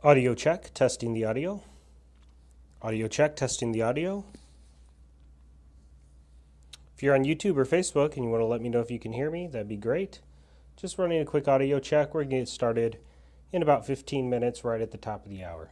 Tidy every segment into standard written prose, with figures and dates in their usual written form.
Audio check, testing the audio. Audio check, testing the audio. If you're on YouTube or Facebook and you want to let me know if you can hear me, that'd be great. Just running a quick audio check. We're going to get started in about 15 minutes, right at the top of the hour.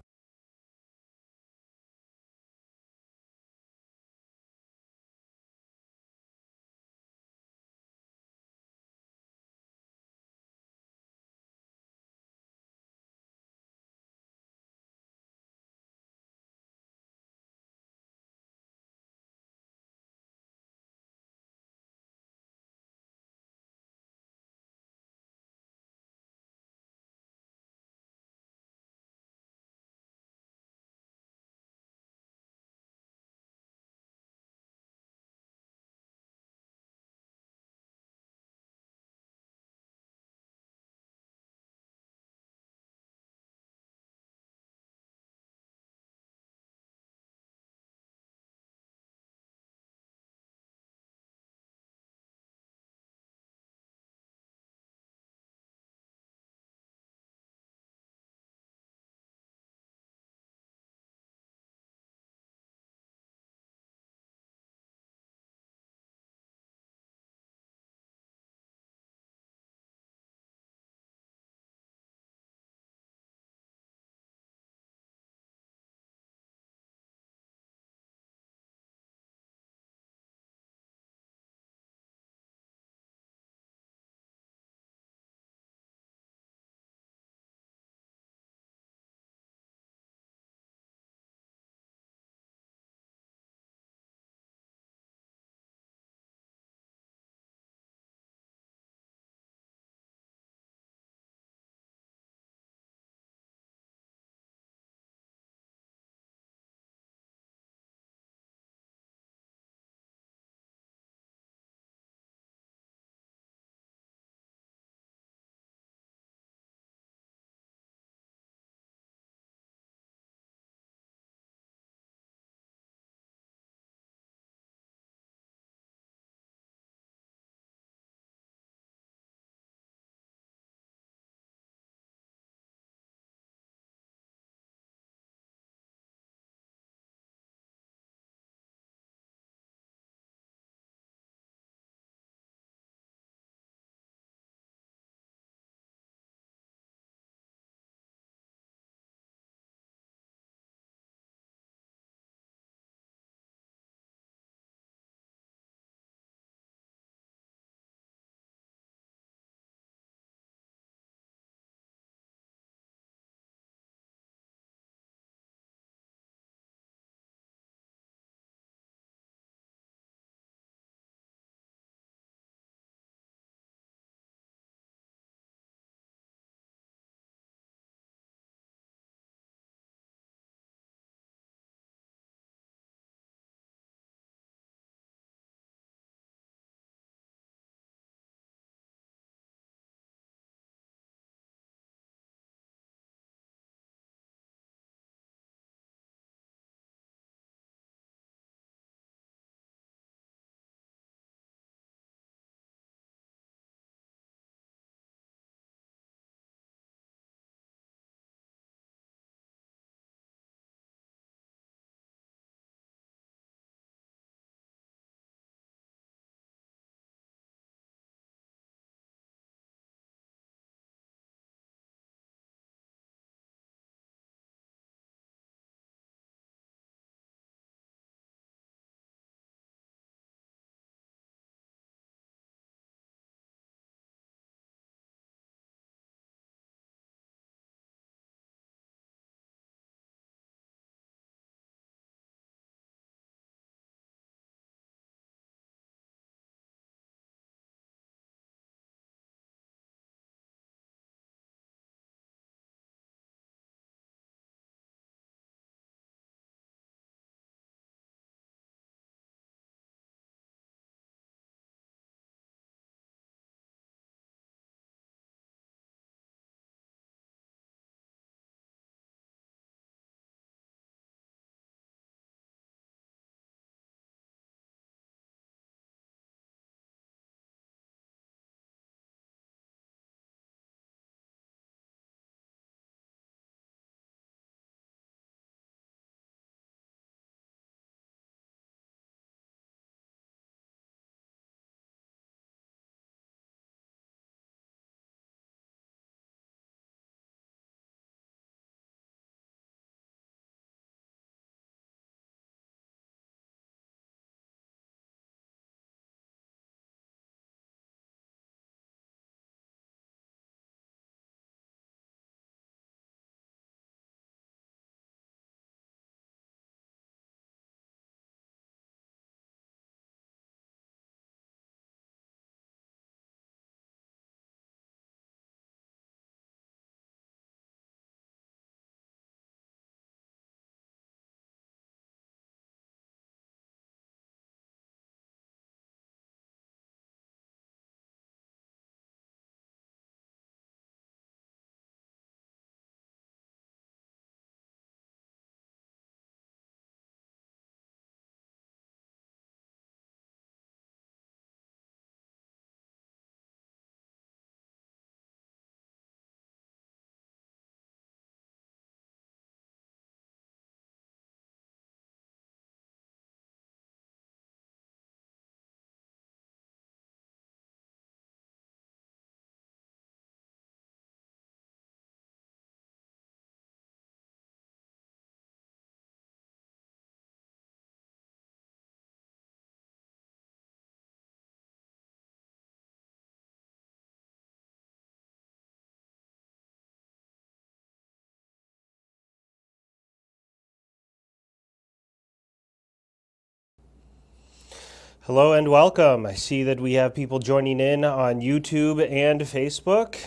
Hello and welcome. I see that we have people joining in on YouTube and Facebook.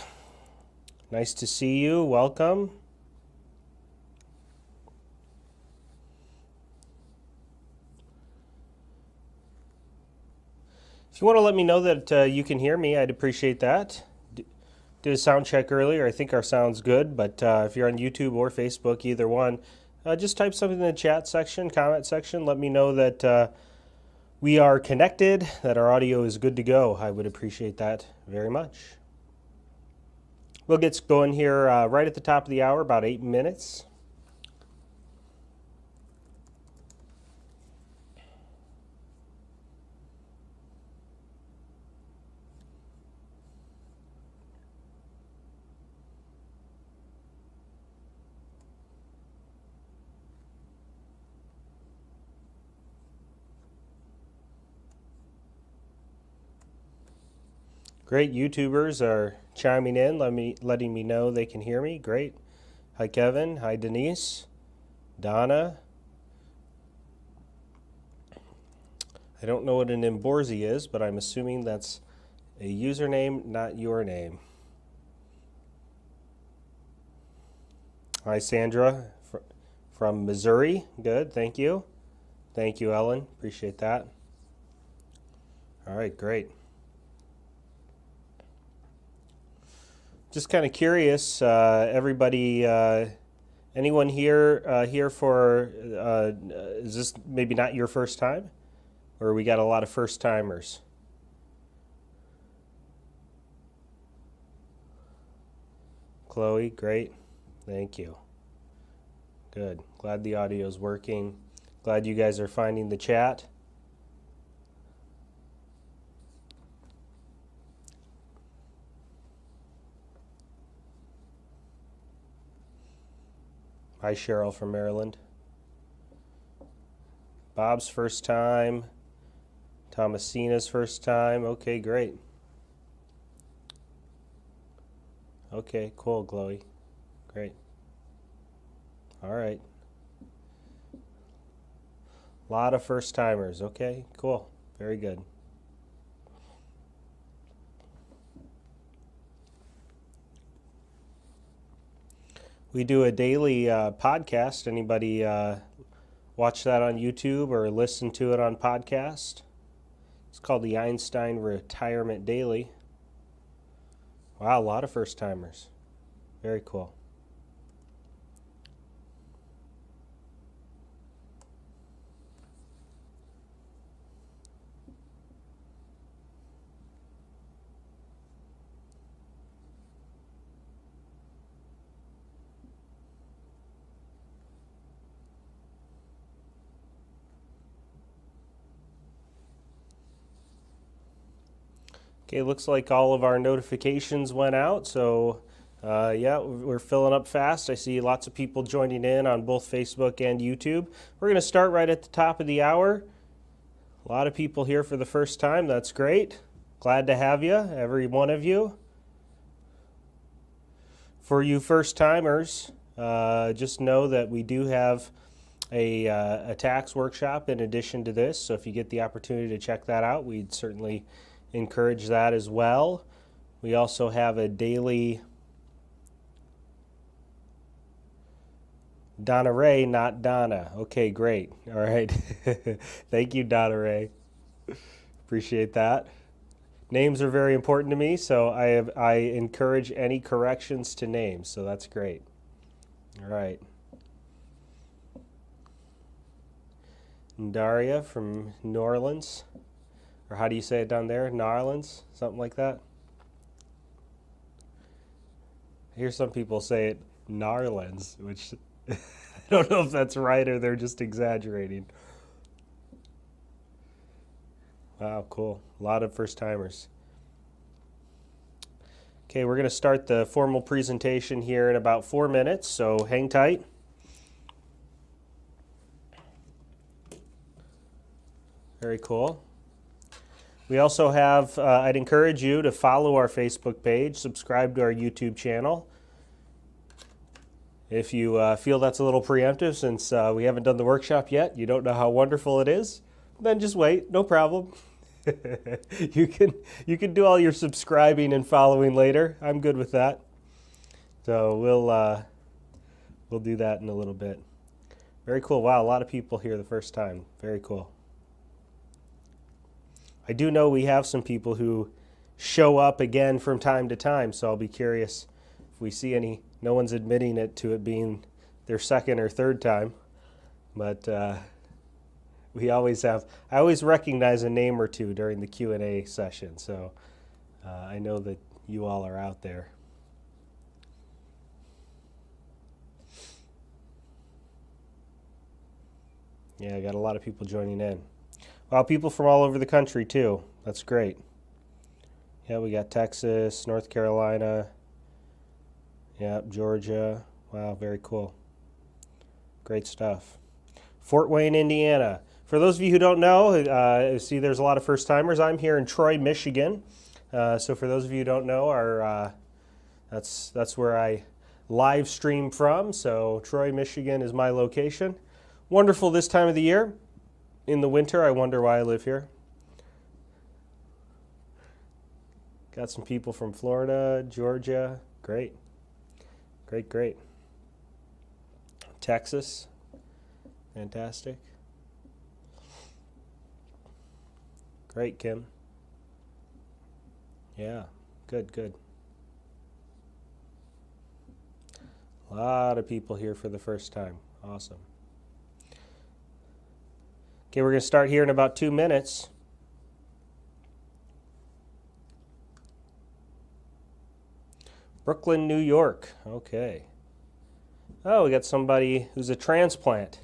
Nice to see you. Welcome. If you want to let me know that you can hear me, I'd appreciate that. Did a sound check earlier. I think our sound's good, but if you're on YouTube or Facebook, either one, just type something in the chat section, comment section. Let me know that we are connected, that our audio is good to go. I would appreciate that very much. We'll get going here right at the top of the hour, about 8 minutes. Great, YouTubers are chiming in, letting me know they can hear me. Great. Hi, Kevin. Hi, Denise. Donna. I don't know what an Emborzi is, but I'm assuming that's a username, not your name. Hi, Sandra from Missouri. Good, thank you. Thank you, Ellen. Appreciate that. All right, great. Just kind of curious, everybody, anyone here for, is this maybe not your first time? Or we got a lot of first timers? Chloe, great. Thank you. Good. Glad the audio is working. Glad you guys are finding the chat. Hi, Cheryl from Maryland. Bob's first time. Thomasina's first time. Okay, great. Okay, cool, Chloe. Great. All right. A lot of first timers. Okay, cool. Very good. We do a daily podcast. Anybody watch that on YouTube or listen to it on podcast? It's called the Einstein Retirement Daily. Wow, a lot of first timers. Very cool. Okay, looks like all of our notifications went out, so yeah, we're filling up fast. I see lots of people joining in on both Facebook and YouTube. We're going to start right at the top of the hour. A lot of people here for the first time. That's great. Glad to have you, every one of you. For you first timers, just know that we do have a tax workshop in addition to this, so if you get the opportunity to check that out, we'd certainly encourage that as well. We also have a daily Donna Ray, not Donna. Okay, great. All right. Thank you, Donna Ray. Appreciate that. Names are very important to me, so I encourage any corrections to names, so that's great. All right. Daria from New Orleans. Or how do you say it down there? Narlands? Something like that? I hear some people say it Narlands, which I don't know if that's right or they're just exaggerating. Wow, cool. A lot of first timers. Okay, we're going to start the formal presentation here in about 4 minutes, so hang tight. Very cool. We also have, I'd encourage you to follow our Facebook page, subscribe to our YouTube channel. If you feel that's a little preemptive since we haven't done the workshop yet, you don't know how wonderful it is, then just wait, no problem. You can do all your subscribing and following later. I'm good with that. So we'll do that in a little bit. Very cool. Wow, a lot of people here the first time. Very cool. I do know we have some people who show up again from time to time, so I'll be curious if we see any. No one's admitting it to it being their second or third time, but we always have. I always recognize a name or two during the Q&A session, so I know that you all are out there. Yeah, I got a lot of people joining in. Wow, people from all over the country too. That's great. Yeah, we got Texas, North Carolina, yeah, Georgia. Wow, very cool. Great stuff. Fort Wayne, Indiana. For those of you who don't know, see there's a lot of first-timers. I'm here in Troy, Michigan. So for those of you who don't know, that's where I live stream from. So Troy, Michigan is my location. Wonderful this time of the year. In the winter, I wonder why I live here. Got some people from Florida, Georgia. Great. Great, great. Texas. Fantastic. Great, Kim. Yeah, good, good. A lot of people here for the first time. Awesome. Okay, we're going to start here in about 2 minutes. Brooklyn, New York. Okay. Oh, we got somebody who's a transplant.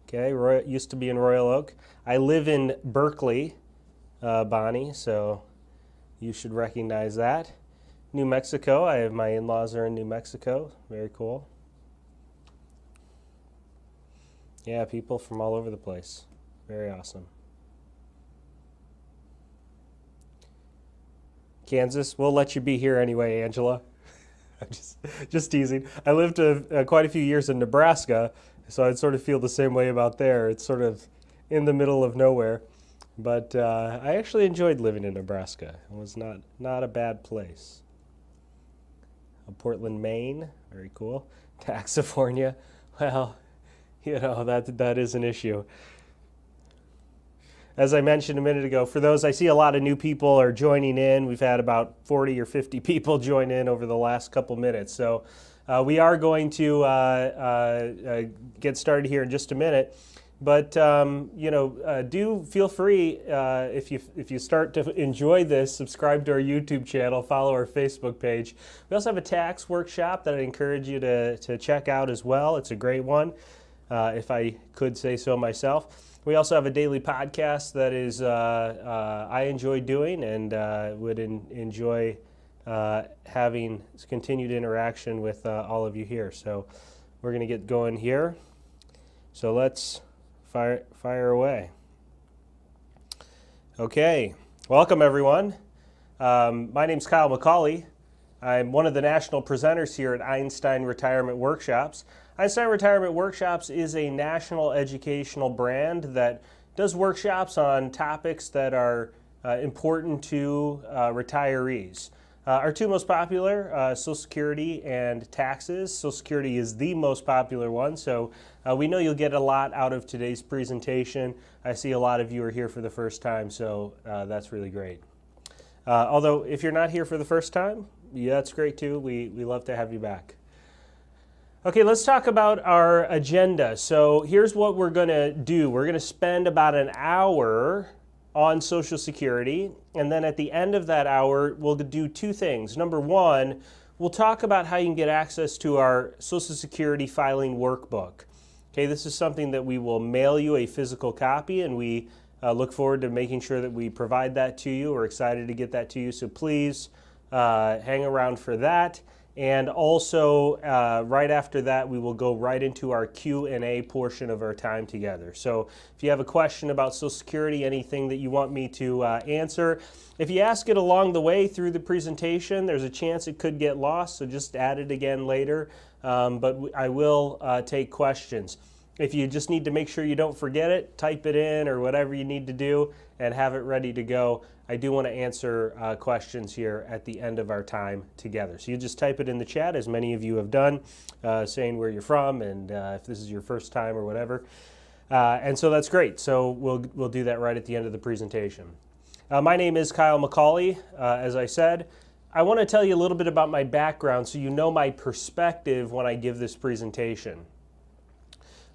Okay, used to be in Royal Oak. I live in Berkeley, Bonnie, so you should recognize that. New Mexico. I have my in-laws are in New Mexico. Very cool. Yeah, people from all over the place. Very awesome. Kansas, we'll let you be here anyway, Angela. I'm just teasing. I lived quite a few years in Nebraska, so I'd sort of feel the same way about there. It's sort of in the middle of nowhere. But I actually enjoyed living in Nebraska. It was not a bad place. Portland, Maine, very cool. Taxifornia, well, you know, that is an issue. As I mentioned a minute ago, for those, I see a lot of new people are joining in. We've had about 40 or 50 people join in over the last couple minutes. So we are going to get started here in just a minute. But you know, do feel free if you start to enjoy this, subscribe to our YouTube channel, follow our Facebook page. We also have a tax workshop that I encourage you to check out as well. It's a great one, if I could say so myself. We also have a daily podcast that is I enjoy doing and would enjoy having continued interaction with all of you here. So we're going to get going here. So let's fire away. Okay, welcome everyone. My name's Kyle McCauley. I'm one of the national presenters here at Einstein Retirement Workshops. Einstein Retirement Workshops is a national educational brand that does workshops on topics that are important to retirees. Our two most popular, Social Security and taxes. Social Security is the most popular one, so we know you'll get a lot out of today's presentation. I see a lot of you are here for the first time, so that's really great. Although, if you're not here for the first time, yeah, that's great too. We love to have you back. Okay, let's talk about our agenda. So here's what we're going to do. We're going to spend about an hour on Social Security, and then at the end of that hour, we'll do two things. Number one, we'll talk about how you can get access to our Social Security filing workbook. Okay, this is something that we will mail you a physical copy, and we look forward to making sure that we provide that to you. We're excited to get that to you, so please hang around for that. And also, right after that, we will go right into our Q&A portion of our time together. So if you have a question about Social Security, anything that you want me to answer, if you ask it along the way through the presentation, there's a chance it could get lost, so just add it again later. But I will take questions. If you just need to make sure you don't forget it, type it in or whatever you need to do and have it ready to go. I do want to answer questions here at the end of our time together. So you just type it in the chat, as many of you have done, saying where you're from and if this is your first time or whatever. And so that's great. So we'll do that right at the end of the presentation. My name is Kyle McCauley, as I said. I want to tell you a little bit about my background so you know my perspective when I give this presentation.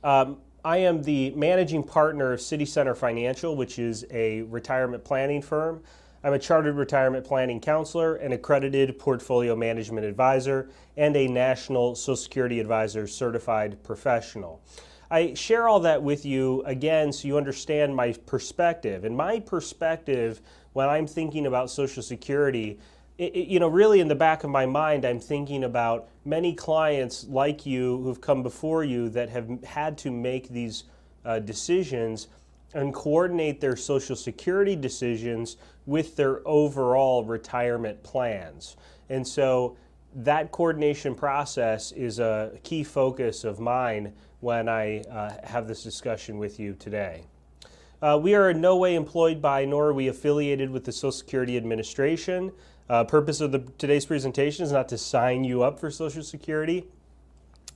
I am the managing partner of City Center Financial, which is a retirement planning firm. I'm a chartered retirement planning counselor, an accredited portfolio management advisor, and a National Social Security Advisor certified professional. I share all that with you again so you understand my perspective. And my perspective when I'm thinking about Social Security, really in the back of my mind, I'm thinking about many clients like you who've come before you that have had to make these decisions and coordinate their Social Security decisions with their overall retirement plans. And so that coordination process is a key focus of mine when I have this discussion with you today. We are in no way employed by nor are we affiliated with the Social Security Administration. Purpose of today's presentation is not to sign you up for Social Security.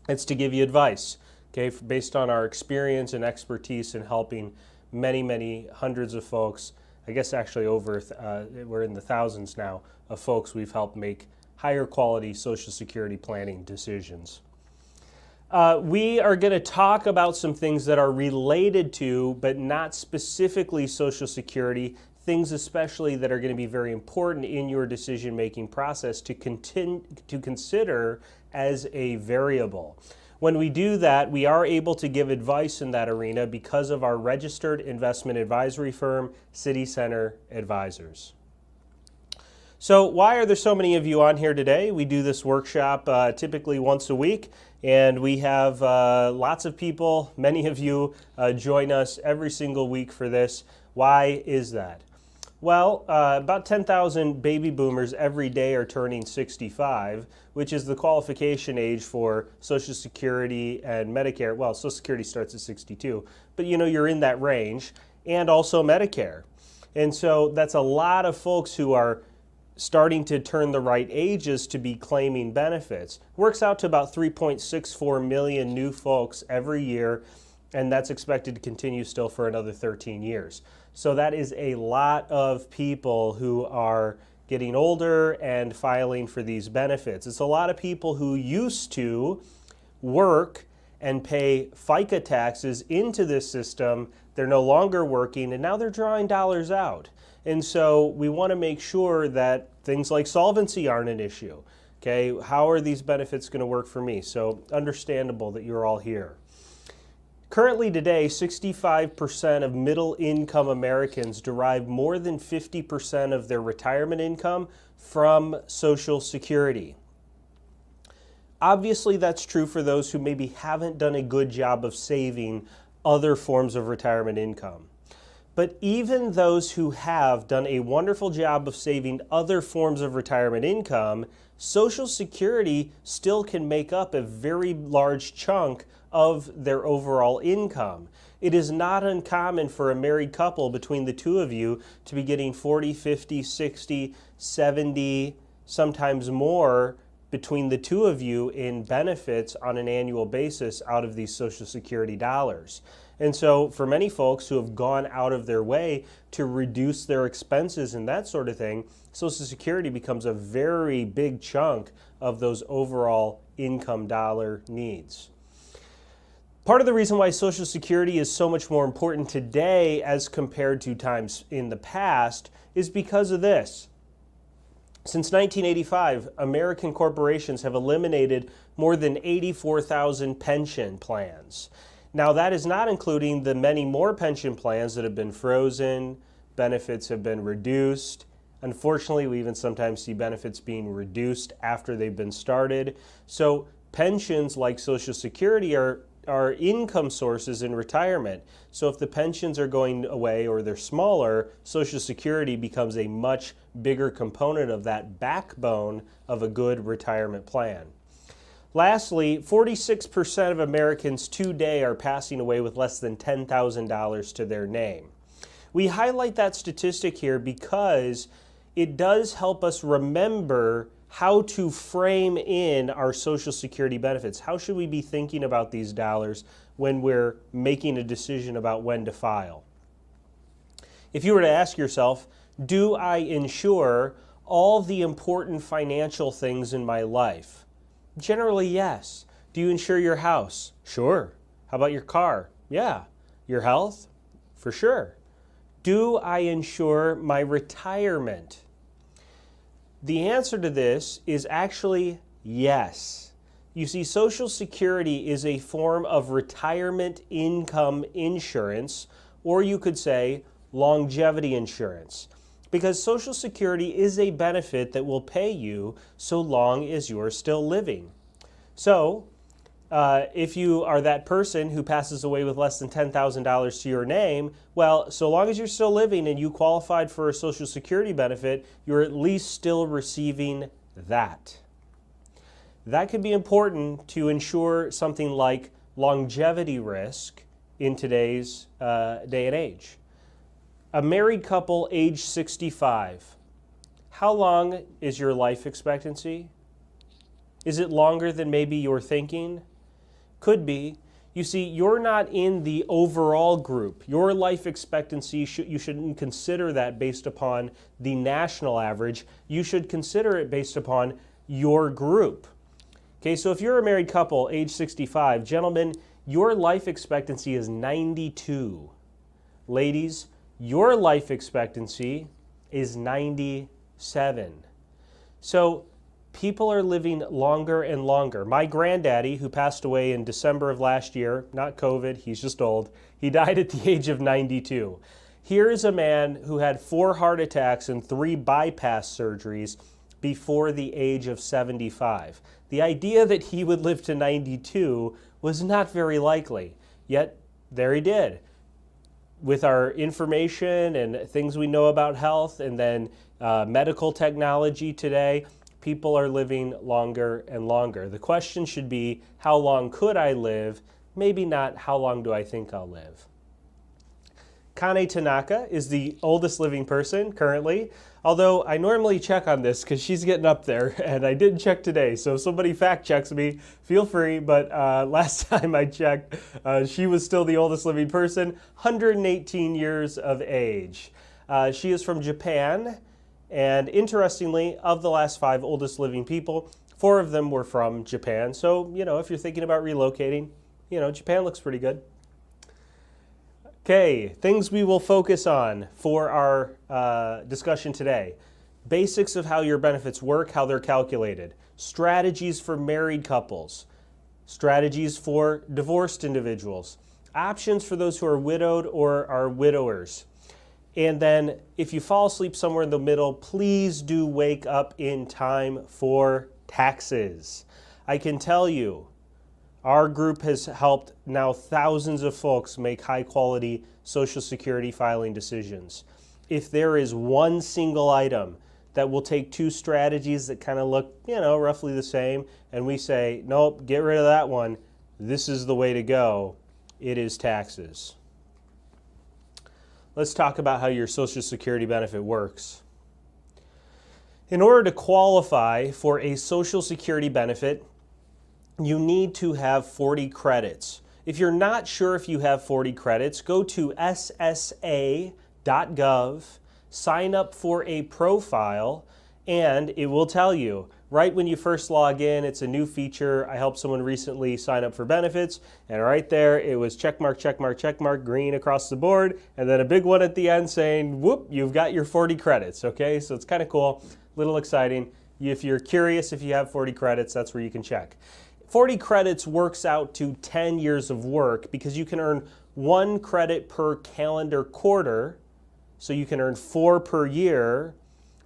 It's to give you advice, okay, based on our experience and expertise in helping many, many hundreds of folks. I guess actually we're in the thousands now of folks we've helped make higher quality Social Security planning decisions. We are going to talk about some things that are related to, but not specifically Social Security, things especially that are going to be very important in your decision-making process to consider as a variable. When we do that, we are able to give advice in that arena because of our registered investment advisory firm, City Center Advisors. So why are there so many of you on here today? We do this workshop typically once a week, and we have lots of people, many of you join us every single week for this. Why is that? Well, about 10,000 baby boomers every day are turning 65, which is the qualification age for Social Security and Medicare. Well, Social Security starts at 62, but you're in that range, and also Medicare. And so that's a lot of folks who are starting to turn the right ages to be claiming benefits. Works out to about 3.64 million new folks every year, and that's expected to continue still for another 13 years. So that is a lot of people who are getting older and filing for these benefits. It's a lot of people who used to work and pay FICA taxes into this system. They're no longer working, and now they're drawing dollars out. And so we want to make sure that things like solvency aren't an issue. Okay, how are these benefits going to work for me? So understandable that you're all here. Currently today, 65% of middle-income Americans derive more than 50% of their retirement income from Social Security. Obviously, that's true for those who maybe haven't done a good job of saving other forms of retirement income. But even those who have done a wonderful job of saving other forms of retirement income, Social Security still can make up a very large chunk of their overall income. It is not uncommon for a married couple between the two of you to be getting 40, 50, 60, 70, sometimes more between the two of you in benefits on an annual basis out of these Social Security dollars. And so for many folks who have gone out of their way to reduce their expenses and that sort of thing, Social Security becomes a very big chunk of those overall income dollar needs. Part of the reason why Social Security is so much more important today as compared to times in the past is because of this. Since 1985, American corporations have eliminated more than 84,000 pension plans. Now, that is not including the many more pension plans that have been frozen, benefits have been reduced. Unfortunately, we even sometimes see benefits being reduced after they've been started. So pensions like Social Security are income sources in retirement. So if the pensions are going away or they're smaller, Social Security becomes a much bigger component of that backbone of a good retirement plan. Lastly, 46% of Americans today are passing away with less than $10,000 to their name. We highlight that statistic here because it does help us remember how to frame in our Social Security benefits. How should we be thinking about these dollars when we're making a decision about when to file? If you were to ask yourself, do I insure all the important financial things in my life? Generally, yes. Do you insure your house? Sure. How about your car? Yeah. Your health? For sure. Do I insure my retirement? The answer to this is actually yes. You see, Social Security is a form of retirement income insurance, or you could say longevity insurance, because Social Security is a benefit that will pay you so long as you're still living. So, if you are that person who passes away with less than $10,000 to your name, well, so long as you're still living and you qualified for a Social Security benefit, you're at least still receiving that. That could be important to ensure something like longevity risk in today's day and age. A married couple age 65, how long is your life expectancy? Is it longer than maybe you're thinking? Could be. You see, you're not in the overall group. Your life expectancy, you shouldn't consider that based upon the national average. You should consider it based upon your group. Okay, so if you're a married couple, age 65, gentlemen, your life expectancy is 92. Ladies, your life expectancy is 97. So people are living longer and longer. My granddaddy, who passed away in December of last year, not COVID, he's just old, he died at the age of 92. Here's a man who had 4 heart attacks and 3 bypass surgeries before the age of 75. The idea that he would live to 92 was not very likely, yet there he did. With our information and things we know about health and then medical technology today, people are living longer and longer. The question should be, how long could I live? Maybe not, how long do I think I'll live? Kane Tanaka is the oldest living person currently, although I normally check on this because she's getting up there, and I didn't check today, so if somebody fact checks me, feel free, but last time I checked, she was still the oldest living person, 118 years of age. She is from Japan, and interestingly, of the last 5 oldest living people, 4 of them were from Japan. So, you know, if you're thinking about relocating, you know, Japan looks pretty good. Okay, things we will focus on for our discussion today. Basics of how your benefits work, how they're calculated. Strategies for married couples. Strategies for divorced individuals. Options for those who are widowed or are widowers. And then if you fall asleep somewhere in the middle, please do wake up in time for taxes. I can tell you, our group has helped now thousands of folks make high quality Social Security filing decisions. If there is one single item that will take 2 strategies that kind of look, you know, roughly the same, and we say, nope, get rid of that one, this is the way to go, it is taxes. Let's talk about how your Social Security benefit works. In order to qualify for a Social Security benefit, you need to have 40 credits. If you're not sure if you have 40 credits, go to ssa.gov, sign up for a profile, and it will tell you. Right when you first log in, it's a new feature. I helped someone recently sign up for benefits, and right there it was check mark, check mark, check mark, green across the board, and then a big one at the end saying, whoop, you've got your 40 credits, okay? So it's kind of cool, a little exciting. If you're curious if you have 40 credits, that's where you can check. 40 credits works out to 10 years of work because you can earn 1 credit per calendar quarter, so you can earn 4 per year.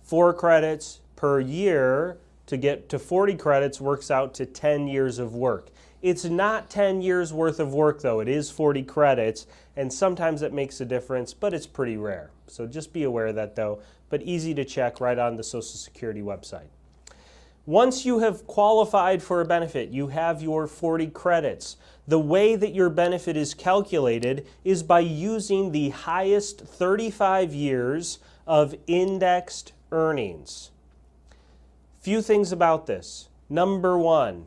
4 credits per year to get to 40 credits works out to 10 years of work. It's not 10 years worth of work though, it is 40 credits, and sometimes it makes a difference, but it's pretty rare. So just be aware of that though, but easy to check right on the Social Security website. Once you have qualified for a benefit, you have your 40 credits. The way that your benefit is calculated is by using the highest 35 years of indexed earnings. Few things about this. Number one,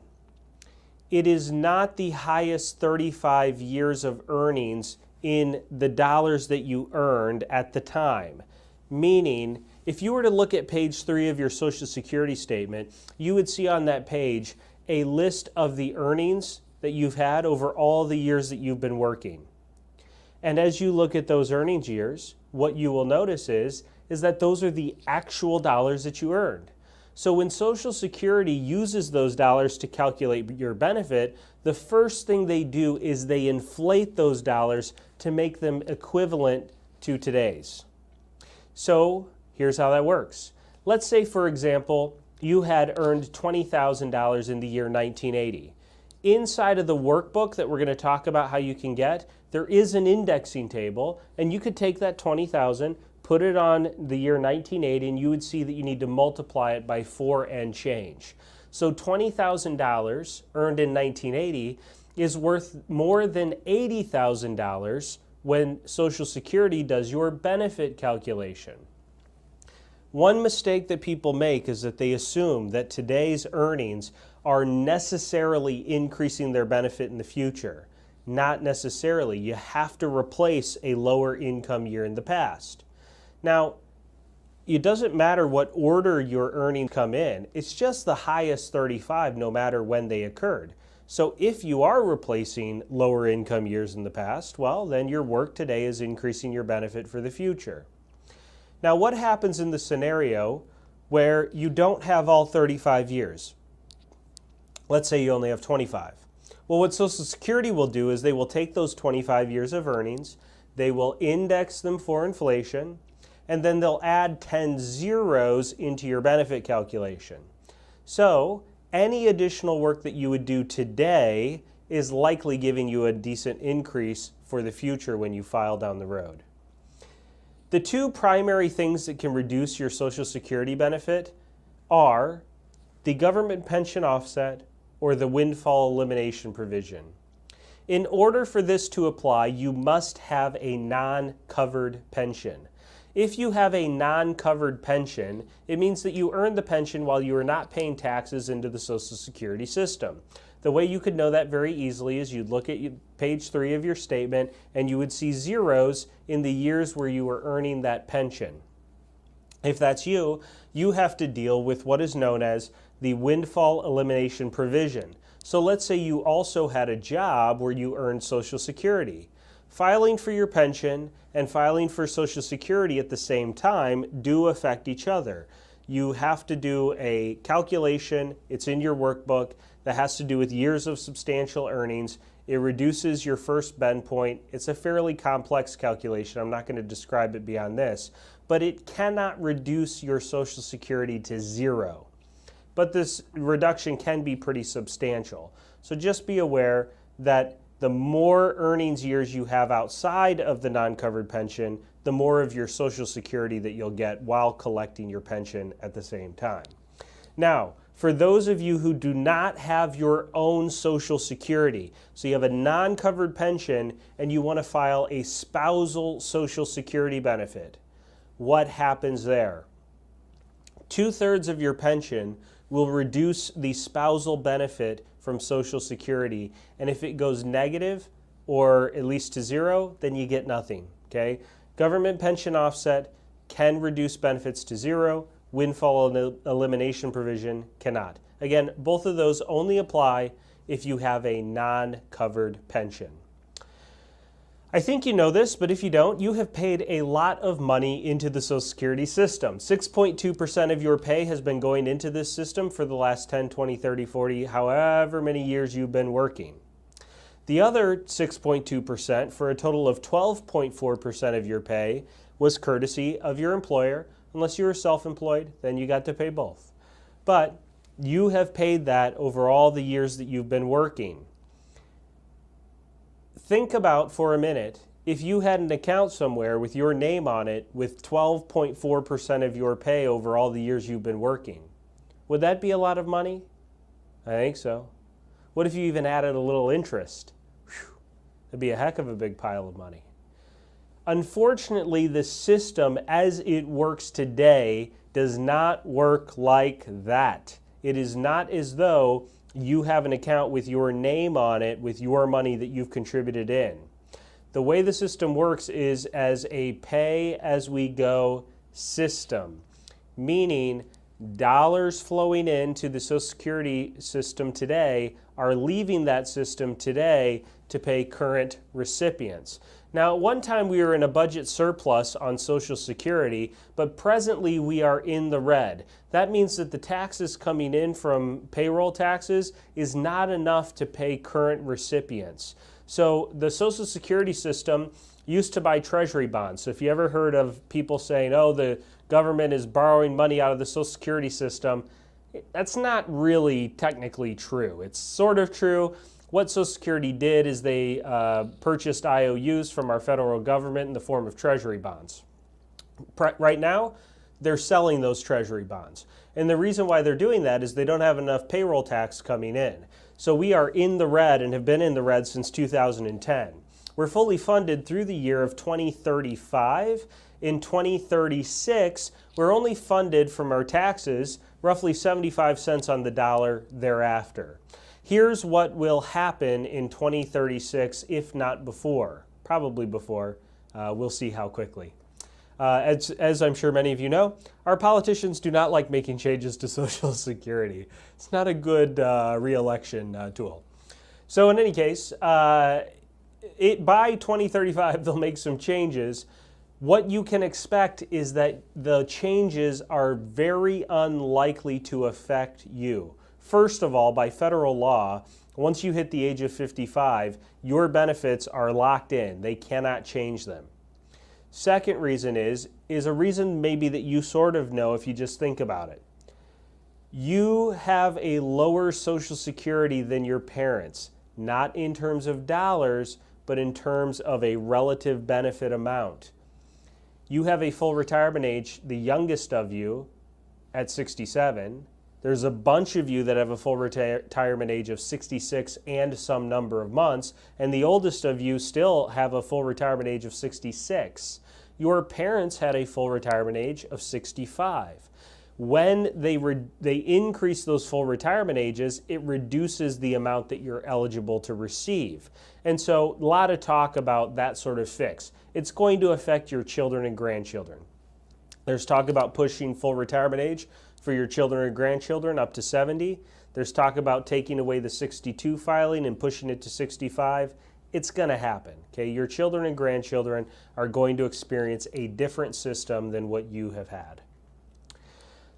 it is not the highest 35 years of earnings in the dollars that you earned at the time. Meaning, if you were to look at page 3 of your Social Security statement, you would see on that page a list of the earnings that you've had over all the years that you've been working. And as you look at those earnings years, what you will notice is that those are the actual dollars that you earned. So when Social Security uses those dollars to calculate your benefit, the first thing they do is they inflate those dollars to make them equivalent to today's. So here's how that works. Let's say, for example, you had earned $20,000 in the year 1980. Inside of the workbook that we're going to talk about how you can get, there is an indexing table, and you could take that $20,000, put it on the year 1980, and you would see that you need to multiply it by 4 and change. So $20,000 earned in 1980 is worth more than $80,000 when Social Security does your benefit calculation. One mistake that people make is that they assume that today's earnings are necessarily increasing their benefit in the future. Not necessarily. You have to replace a lower income year in the past. Now, it doesn't matter what order your earnings come in. It's just the highest 35 no matter when they occurred. So if you are replacing lower income years in the past, well, then your work today is increasing your benefit for the future. Now, what happens in the scenario where you don't have all 35 years? Let's say you only have 25. Well, what Social Security will do is they will take those 25 years of earnings, they will index them for inflation, and then they'll add 10 zeros into your benefit calculation. So any additional work that you would do today is likely giving you a decent increase for the future when you file down the road. The two primary things that can reduce your Social Security benefit are the government pension offset or the windfall elimination provision. In order for this to apply, you must have a non-covered pension. If you have a non-covered pension, it means that you earned the pension while you are not paying taxes into the Social Security system. The way you could know that very easily is you'd look at page 3 of your statement and you would see zeros in the years where you were earning that pension. If that's you, you have to deal with what is known as the windfall elimination provision. So let's say you also had a job where you earned Social Security. Filing for your pension and filing for Social Security at the same time do affect each other. You have to do a calculation, it's in your workbook, that has to do with years of substantial earnings. It reduces your first bend point. It's a fairly complex calculation. I'm not going to describe it beyond this, but it cannot reduce your Social Security to 0. But this reduction can be pretty substantial. So just be aware that the more earnings years you have outside of the non-covered pension, the more of your Social Security that you'll get while collecting your pension at the same time. Now, for those of you who do not have your own Social Security, so you have a non-covered pension and you want to file a spousal Social Security benefit, what happens there? 2/3 of your pension will reduce the spousal benefit from Social Security, and if it goes negative or at least to 0, then you get nothing, okay? Government pension offset can reduce benefits to 0. Windfall elimination provision cannot. Again, both of those only apply if you have a non-covered pension. I think you know this, but if you don't, you have paid a lot of money into the Social Security system. 6.2% of your pay has been going into this system for the last 10, 20, 30, 40, however many years you've been working. The other 6.2%, for a total of 12.4% of your pay, was courtesy of your employer. Unless you were self-employed, then you got to pay both. But you have paid that over all the years that you've been working. Think about for a minute, if you had an account somewhere with your name on it with 12.4% of your pay over all the years you've been working, Would that be a lot of money? I think so. What if you even added a little interest? Whew, that'd be a heck of a big pile of money. Unfortunately, the system as it works today does not work like that. It is not as though you have an account with your name on it with your money that you've contributed in. The way the system works is as a pay-as-we-go system, meaning dollars flowing into the Social Security system today are leaving that system today to pay current recipients. Now, at one time we were in a budget surplus on Social Security, but presently we are in the red. That means that the taxes coming in from payroll taxes is not enough to pay current recipients. So the Social Security system used to buy treasury bonds. So if you ever heard of people saying, oh, the government is borrowing money out of the Social Security system, that's not really technically true. It's sort of true. What Social Security did is they purchased IOUs from our federal government in the form of treasury bonds. Right now, they're selling those treasury bonds. And the reason why they're doing that is they don't have enough payroll tax coming in. So we are in the red and have been in the red since 2010. We're fully funded through the year of 2035. In 2036, we're only funded from our taxes roughly 75 cents on the dollar thereafter. Here's what will happen in 2036, if not before. Probably before. We'll see how quickly. As I'm sure many of you know, our politicians do not like making changes to Social Security. It's not a good re-election tool. So in any case, by 2035, they'll make some changes. What you can expect is that the changes are very unlikely to affect you. First of all, by federal law, once you hit the age of 55, your benefits are locked in. They cannot change them. Second reason is a reason maybe that you sort of know if you just think about it. You have a lower Social Security than your parents, not in terms of dollars, but in terms of a relative benefit amount. You have a full retirement age, the youngest of you, at 67. There's a bunch of you that have a full retirement age of 66 and some number of months, and the oldest of you still have a full retirement age of 66. Your parents had a full retirement age of 65. When they increase those full retirement ages, it reduces the amount that you're eligible to receive. And so a lot of talk about that sort of fix. It's going to affect your children and grandchildren. There's talk about pushing full retirement age for your children and grandchildren up to 70. There's talk about taking away the 62 filing and pushing it to 65. It's going to happen. Okay? Your children and grandchildren are going to experience a different system than what you have had.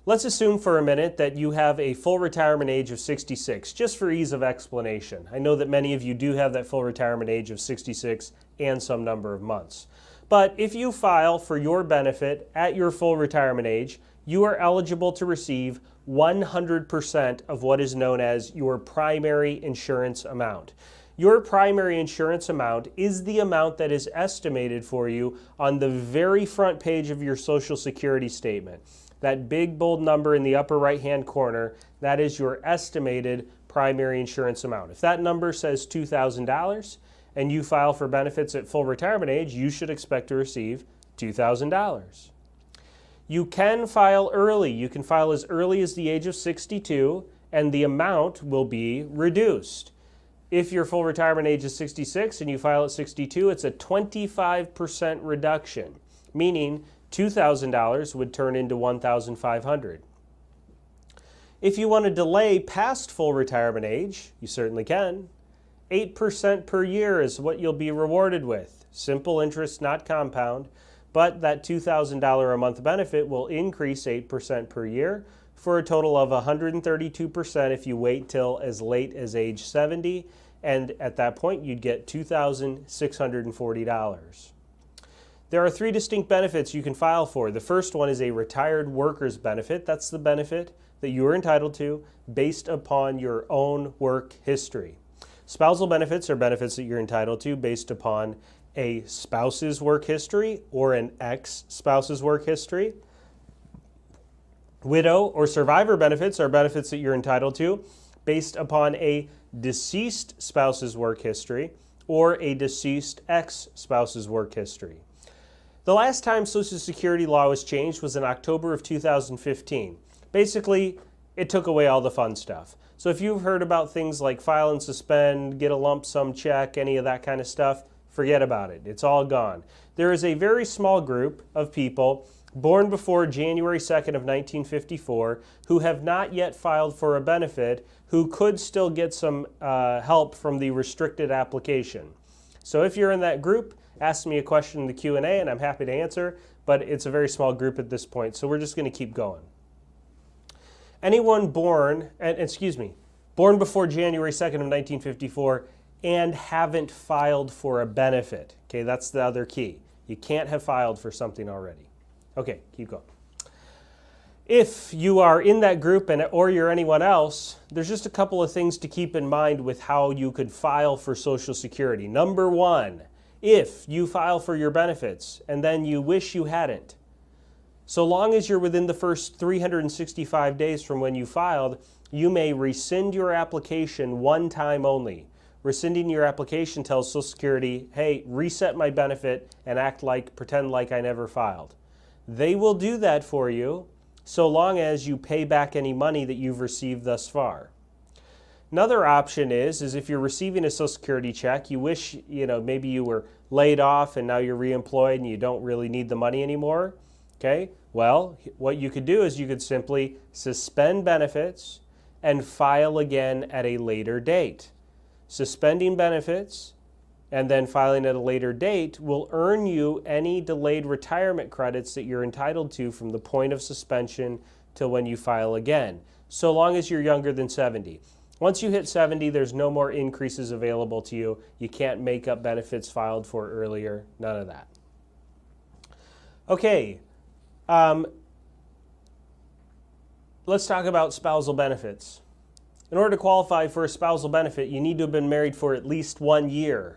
Let's assume for a minute that you have a full retirement age of 66, just for ease of explanation. I know that many of you do have that full retirement age of 66 and some number of months. But if you file for your benefit at your full retirement age, you are eligible to receive 100% of what is known as your primary insurance amount. Your primary insurance amount is the amount that is estimated for you on the very front page of your Social Security statement. That big bold number in the upper right-hand corner, that is your estimated primary insurance amount. If that number says $2,000 and you file for benefits at full retirement age, you should expect to receive $2,000. You can file early. You can file as early as the age of 62, and the amount will be reduced. If your full retirement age is 66 and you file at 62, it's a 25% reduction, meaning $2,000 would turn into $1,500. If you want to delay past full retirement age, you certainly can. 8% per year is what you'll be rewarded with. Simple interest, not compound. But that $2,000 a month benefit will increase 8% per year for a total of 132% if you wait till as late as age 70. And at that point, you'd get $2,640. There are 3 distinct benefits you can file for. The first one is a retired worker's benefit. That's the benefit that you are entitled to based upon your own work history. Spousal benefits are benefits that you're entitled to based upon a spouse's work history or an ex-spouse's work history. Widow or survivor benefits are benefits that you're entitled to based upon a deceased spouse's work history or a deceased ex-spouse's work history. The last time Social Security law was changed was in October of 2015. Basically, it took away all the fun stuff. So if you've heard about things like file and suspend, get a lump sum check, any of that kind of stuff, forget about it. It's all gone. There is a very small group of people born before January 2nd of 1954 who have not yet filed for a benefit who could still get some help from the restricted application. So if you're in that group, ask me a question in the Q&A and I'm happy to answer, but it's a very small group at this point, so we're just going to keep going. Anyone born before January 2nd of 1954 and haven't filed for a benefit. Okay, that's the other key. You can't have filed for something already. Okay, keep going. If you are in that group or you're anyone else, there's just a couple of things to keep in mind with how you could file for Social Security. Number one, if you file for your benefits and then you wish you hadn't, so long as you're within the first 365 days from when you filed, you may rescind your application one time only. Rescinding your application tells Social Security, hey, reset my benefit and pretend like I never filed. They will do that for you so long as you pay back any money that you've received thus far. Another option is if you're receiving a Social Security check, you wish, maybe you were laid off and now you're reemployed and you don't really need the money anymore. Okay, well, what you could do is you could simply suspend benefits and file again at a later date. Suspending benefits and then filing at a later date will earn you any delayed retirement credits that you're entitled to from the point of suspension till when you file again, so long as you're younger than 70. Once you hit 70, there's no more increases available to you. You can't make up benefits filed for earlier, none of that. Okay, let's talk about spousal benefits. In order to qualify for a spousal benefit, you need to have been married for at least 1 year.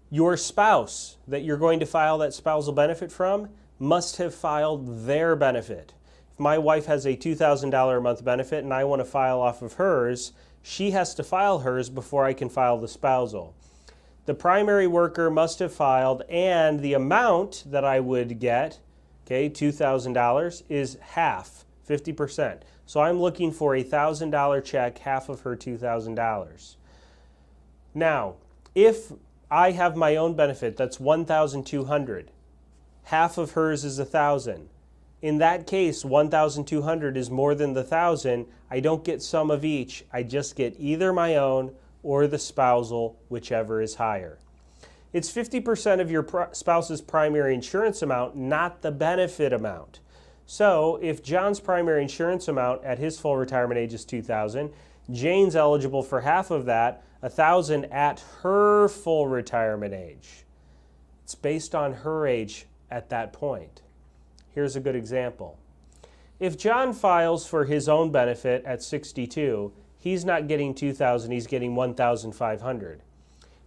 Your spouse that you're going to file that spousal benefit from must have filed their benefit. If my wife has a $2,000 a month benefit and I want to file off of hers, she has to file hers before I can file the spousal. The primary worker must have filed, and the amount that I would get, okay, $2,000, is half, 50%. So I'm looking for a $1,000 check, half of her $2,000. Now, if I have my own benefit, that's $1,200. Half of hers is $1,000. In that case, $1,200 is more than the $1,000. I don't get some of each. I just get either my own or the spousal, whichever is higher. It's 50% of your spouse's primary insurance amount, not the benefit amount. So if John's primary insurance amount at his full retirement age is $2,000, Jane's eligible for half of that, $1,000 at her full retirement age. It's based on her age at that point. Here's a good example. If John files for his own benefit at 62, he's not getting $2,000, he's getting $1,500.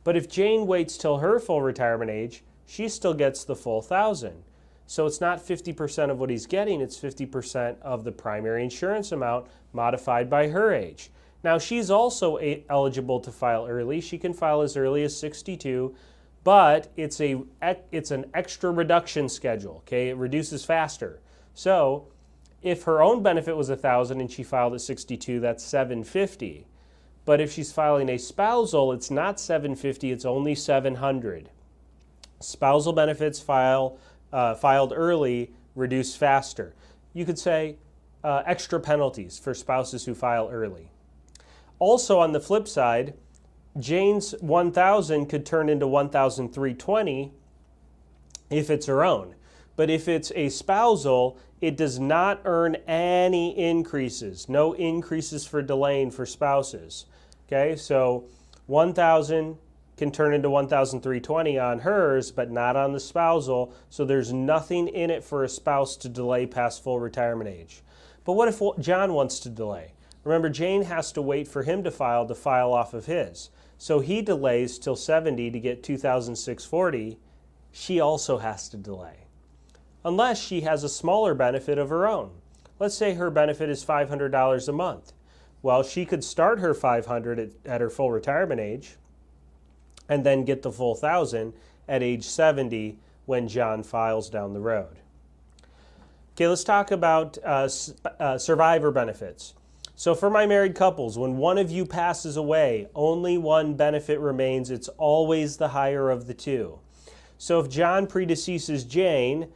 But if Jane waits till her full retirement age, she still gets the full $1,000. So it's not 50% of what he's getting, it's 50% of the primary insurance amount modified by her age. Now she's also eligible to file early. She can file as early as 62, but it's an extra reduction schedule, okay? It reduces faster. So if her own benefit was $1,000 and she filed at 62, that's $750. But if she's filing a spousal, it's not $750, it's only $700. Spousal benefits filed early reduce faster. You could say extra penalties for spouses who file early. Also on the flip side, Jane's $1,000 could turn into $1,320 if it's her own. But if it's a spousal, it does not earn any increases. No increases for delaying for spouses. Okay, so $1,000 can turn into $1,320 on hers, but not on the spousal, so there's nothing in it for a spouse to delay past full retirement age. But what if John wants to delay? Remember, Jane has to wait for him to file off of his. So he delays till 70 to get $2,640. She also has to delay, unless she has a smaller benefit of her own. Let's say her benefit is $500 a month. Well, she could start her $500 at her full retirement age and then get the full $1,000 at age 70 when John files down the road. Okay, let's talk about survivor benefits. So for my married couples, when one of you passes away, only one benefit remains. It's always the higher of the two. So if John predeceases Jane,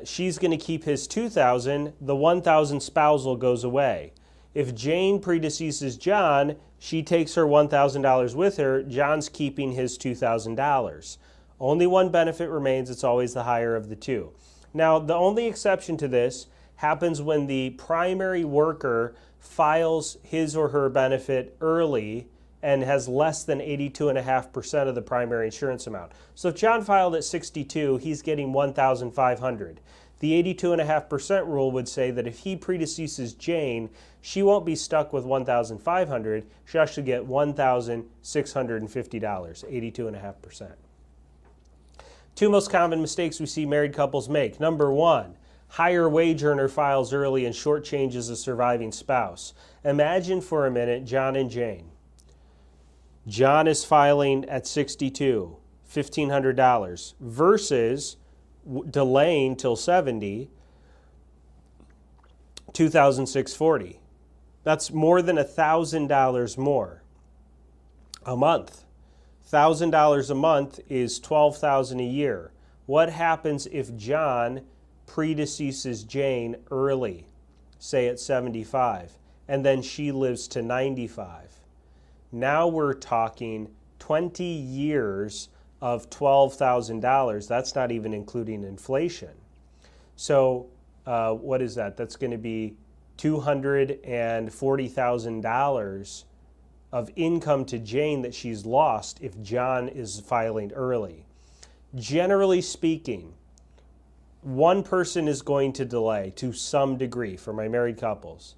she's going to keep his $2,000. The $1,000 spousal goes away. If Jane predeceases John, she takes her $1,000 with her. John's keeping his $2,000. Only one benefit remains. It's always the higher of the two. Now, the only exception to this happens when the primary worker files his or her benefit early and has less than 82.5% of the primary insurance amount. So if John filed at 62, he's getting $1,500. The 82.5% rule would say that if he predeceases Jane, she won't be stuck with $1,500. She'll actually get $1,650, 82.5%. Two most common mistakes we see married couples make. Number one, higher wage earner files early and shortchanges a surviving spouse. Imagine for a minute John and Jane. John is filing at 62, $1,500, versus delaying till 70, $2,640. That's more than $1,000 more a month. $1,000 a month is $12,000 a year. What happens if John predeceases Jane early, say at 75, and then she lives to 95? Now we're talking 20 years of $12,000. That's not even including inflation. So what is that? That's going to be $240,000 of income to Jane that she's lost if John is filing early. Generally speaking, one person is going to delay to some degree for my married couples.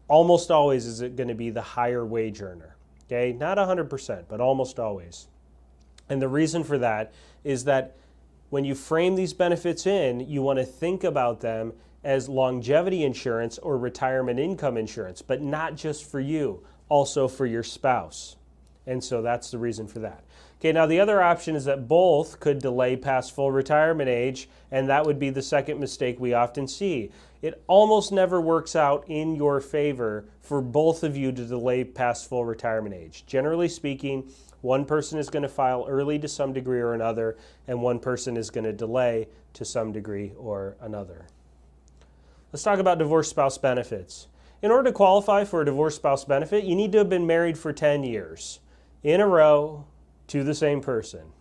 Almost always is it going to be the higher wage earner. Okay, not 100%, but almost always. And the reason for that is that when you frame these benefits in, you want to think about them as longevity insurance or retirement income insurance, but not just for you, also for your spouse. And so that's the reason for that. Okay, now the other option is that both could delay past full retirement age, and that would be the second mistake we often see. It almost never works out in your favor for both of you to delay past full retirement age. Generally speaking, one person is going to file early to some degree or another, and one person is going to delay to some degree or another. Let's talk about divorced spouse benefits. In order to qualify for a divorced spouse benefit, you need to have been married for 10 years in a row to the same person.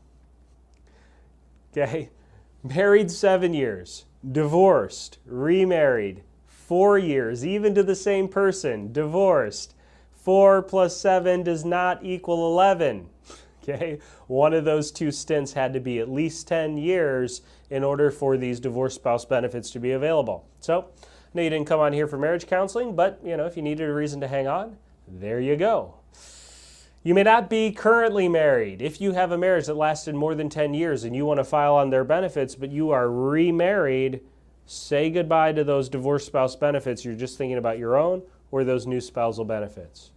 Okay? Married 7 years, divorced, remarried, 4 years, even to the same person, divorced. 4 plus 7 does not equal 11. Okay? One of those two stints had to be at least 10 years in order for these divorced spouse benefits to be available. So, I know you didn't come on here for marriage counseling, but if you needed a reason to hang on, there you go. You may not be currently married. If you have a marriage that lasted more than 10 years and you want to file on their benefits, but you are remarried, say goodbye to those divorced spouse benefits. You're just thinking about your own or those new spousal benefits.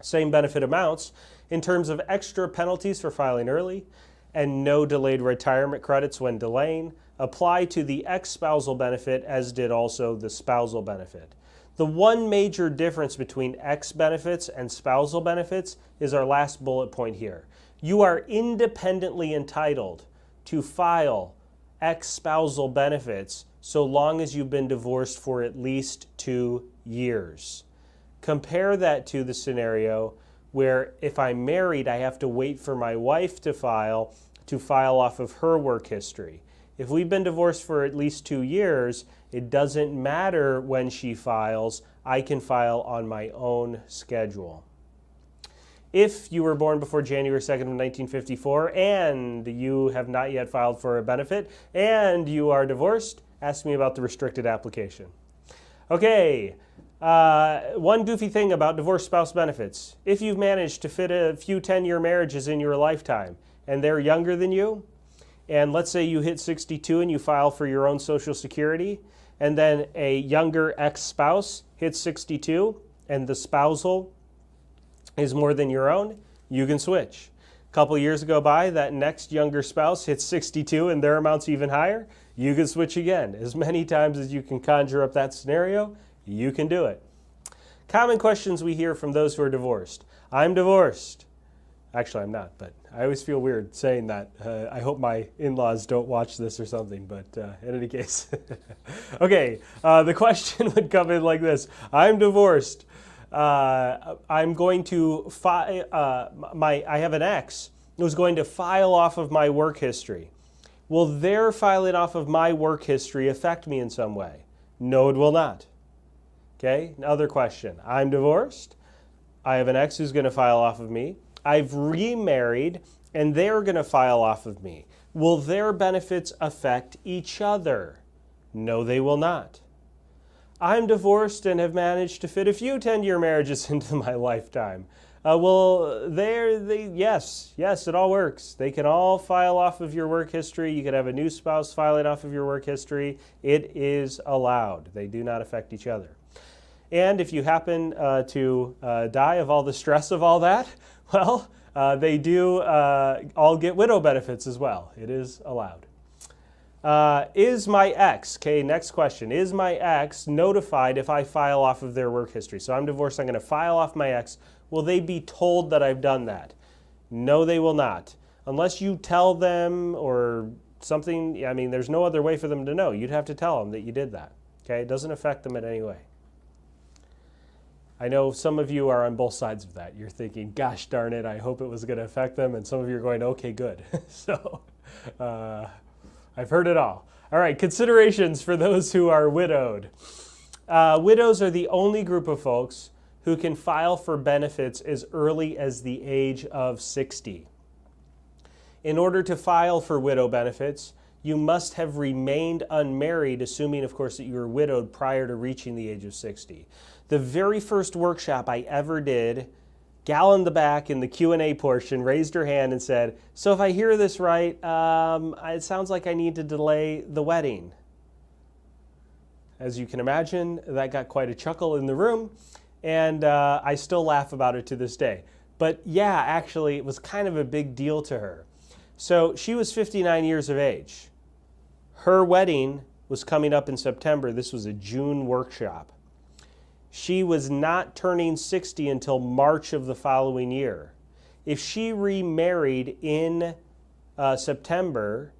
Same benefit amounts in terms of extra penalties for filing early and no delayed retirement credits when delaying apply to the ex-spousal benefit, as did also the spousal benefit. The one major difference between ex benefits and spousal benefits is our last bullet point here. You are independently entitled to file ex-spousal benefits so long as you've been divorced for at least 2 years. Compare that to the scenario where if I'm married, I have to wait for my wife to file off of her work history. If we've been divorced for at least 2 years, it doesn't matter when she files. I can file on my own schedule. If you were born before January 2nd of 1954 and you have not yet filed for a benefit and you are divorced, ask me about the restricted application. Okay, one goofy thing about divorced spouse benefits. If you've managed to fit a few 10-year marriages in your lifetime and they're younger than you, and let's say you hit 62 and you file for your own Social Security, and then a younger ex-spouse hits 62 and the spousal is more than your own, you can switch. A couple years go by, that next younger spouse hits 62 and their amount's even higher, you can switch again. As many times as you can conjure up that scenario, you can do it. Common questions we hear from those who are divorced. I'm divorced. Actually, I'm not, but I always feel weird saying that. I hope my in-laws don't watch this or something, but in any case. Okay, the question would come in like this. I'm divorced. I'm going to I have an ex who's going to file off of my work history. Will their filing off of my work history affect me in some way? No, it will not. Okay, another question. I'm divorced. I have an ex who's going to file off of me. I've remarried, and they're going to file off of me. Will their benefits affect each other? No, they will not. I'm divorced and have managed to fit a few 10-year marriages into my lifetime. Yes, it all works. They can all file off of your work history. You could have a new spouse filing off of your work history. It is allowed. They do not affect each other. And if you happen to die of all the stress of all that, well, they do all get widow benefits as well. It is allowed. Is my ex, okay, next question, is my ex notified if I file off of their work history? So I'm divorced, I'm going to file off my ex. Will they be told that I've done that? No, they will not. Unless you tell them or something, I mean, there's no other way for them to know. You'd have to tell them that you did that, okay? It doesn't affect them in any way. I know some of you are on both sides of that. You're thinking, gosh darn it, I hope it was going to affect them. And some of you are going, okay, good. So I've heard it all. All right, considerations for those who are widowed. Widows are the only group of folks who can file for benefits as early as the age of 60. In order to file for widow benefits, you must have remained unmarried, assuming, of course, that you were widowed prior to reaching the age of 60. The very first workshop I ever did, gal in the back in the Q&A portion raised her hand and said, so if I hear this right, it sounds like I need to delay the wedding. As you can imagine, that got quite a chuckle in the room, and I still laugh about it to this day. But yeah, actually, it was kind of a big deal to her. So she was 59 years of age. Her wedding was coming up in September. This was a June workshop. She was not turning 60 until March of the following year. If she remarried in September,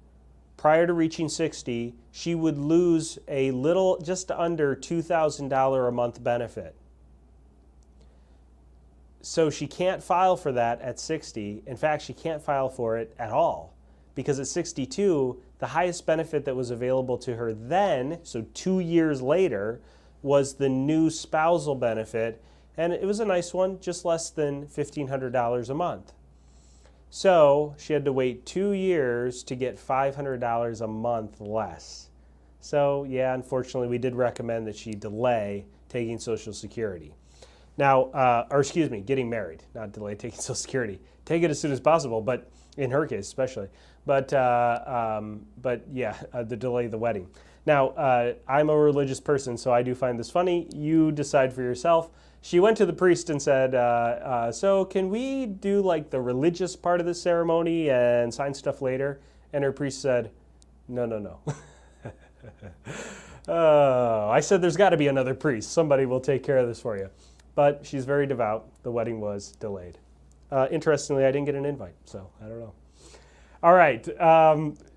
prior to reaching 60, she would lose a little, just under $2,000 a month benefit. So she can't file for that at 60. In fact, she can't file for it at all, because at 62, the highest benefit that was available to her then, so 2 years later, was the new spousal benefit, and it was a nice one, just less than $1,500 a month. So she had to wait 2 years to get $500 a month less. So yeah, unfortunately, we did recommend that she delay taking Social Security. Now, getting married, not delay taking Social Security. Take it as soon as possible, but in her case especially. But yeah, the delay the wedding. Now, I'm a religious person, so I do find this funny. You decide for yourself. She went to the priest and said, so can we do like the religious part of the ceremony and sign stuff later? And her priest said, no. I said there's got to be another priest. Somebody will take care of this for you. But she's very devout. The wedding was delayed. Interestingly, I didn't get an invite, so I don't know. All right.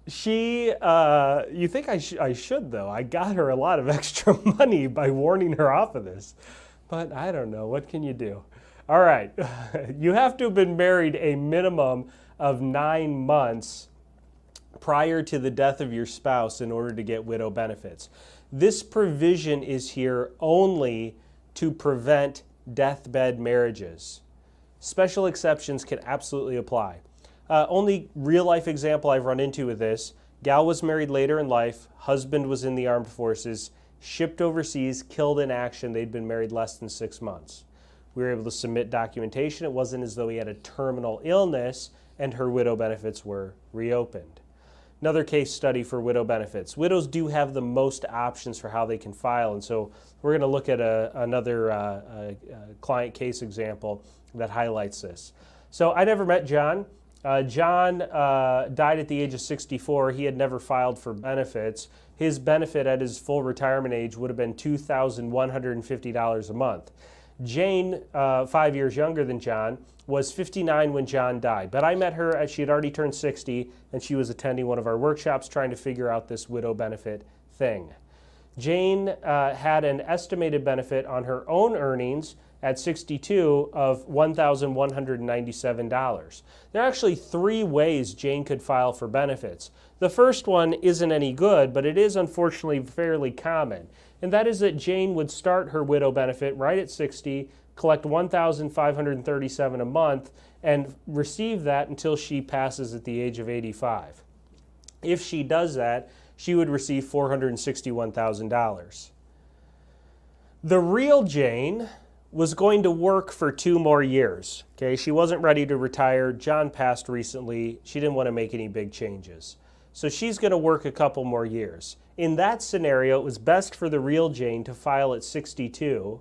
You think I should, though. I got her a lot of extra money by warning her off of this. But I don't know. What can you do? All right. You have to have been married a minimum of 9 months prior to the death of your spouse in order to get widow benefits. This provision is here only to prevent deathbed marriages. Special exceptions can absolutely apply. Only real-life example I've run into with this, gal was married later in life, husband was in the armed forces, shipped overseas, killed in action. They'd been married less than 6 months. We were able to submit documentation. It wasn't as though he had a terminal illness, and her widow benefits were reopened. Another case study for widow benefits. Widows do have the most options for how they can file, and so we're going to look at another client case example that highlights this. So I never met John. John died at the age of 64. He had never filed for benefits. His benefit at his full retirement age would have been $2,150 a month. Jane, 5 years younger than John, was 59 when John died. But I met her as she had already turned 60, and she was attending one of our workshops trying to figure out this widow benefit thing. Jane had an estimated benefit on her own earnings at 62 of $1,197. There are actually 3 ways Jane could file for benefits. The first one isn't any good, but it is unfortunately fairly common. And that is that Jane would start her widow benefit right at 60, collect $1,537 a month, and receive that until she passes at the age of 85. If she does that, she would receive $461,000. The real Jane was going to work for 2 more years. Okay, she wasn't ready to retire. John passed recently. She didn't want to make any big changes. So she's going to work a couple more years. In that scenario, it was best for the real Jane to file at 62,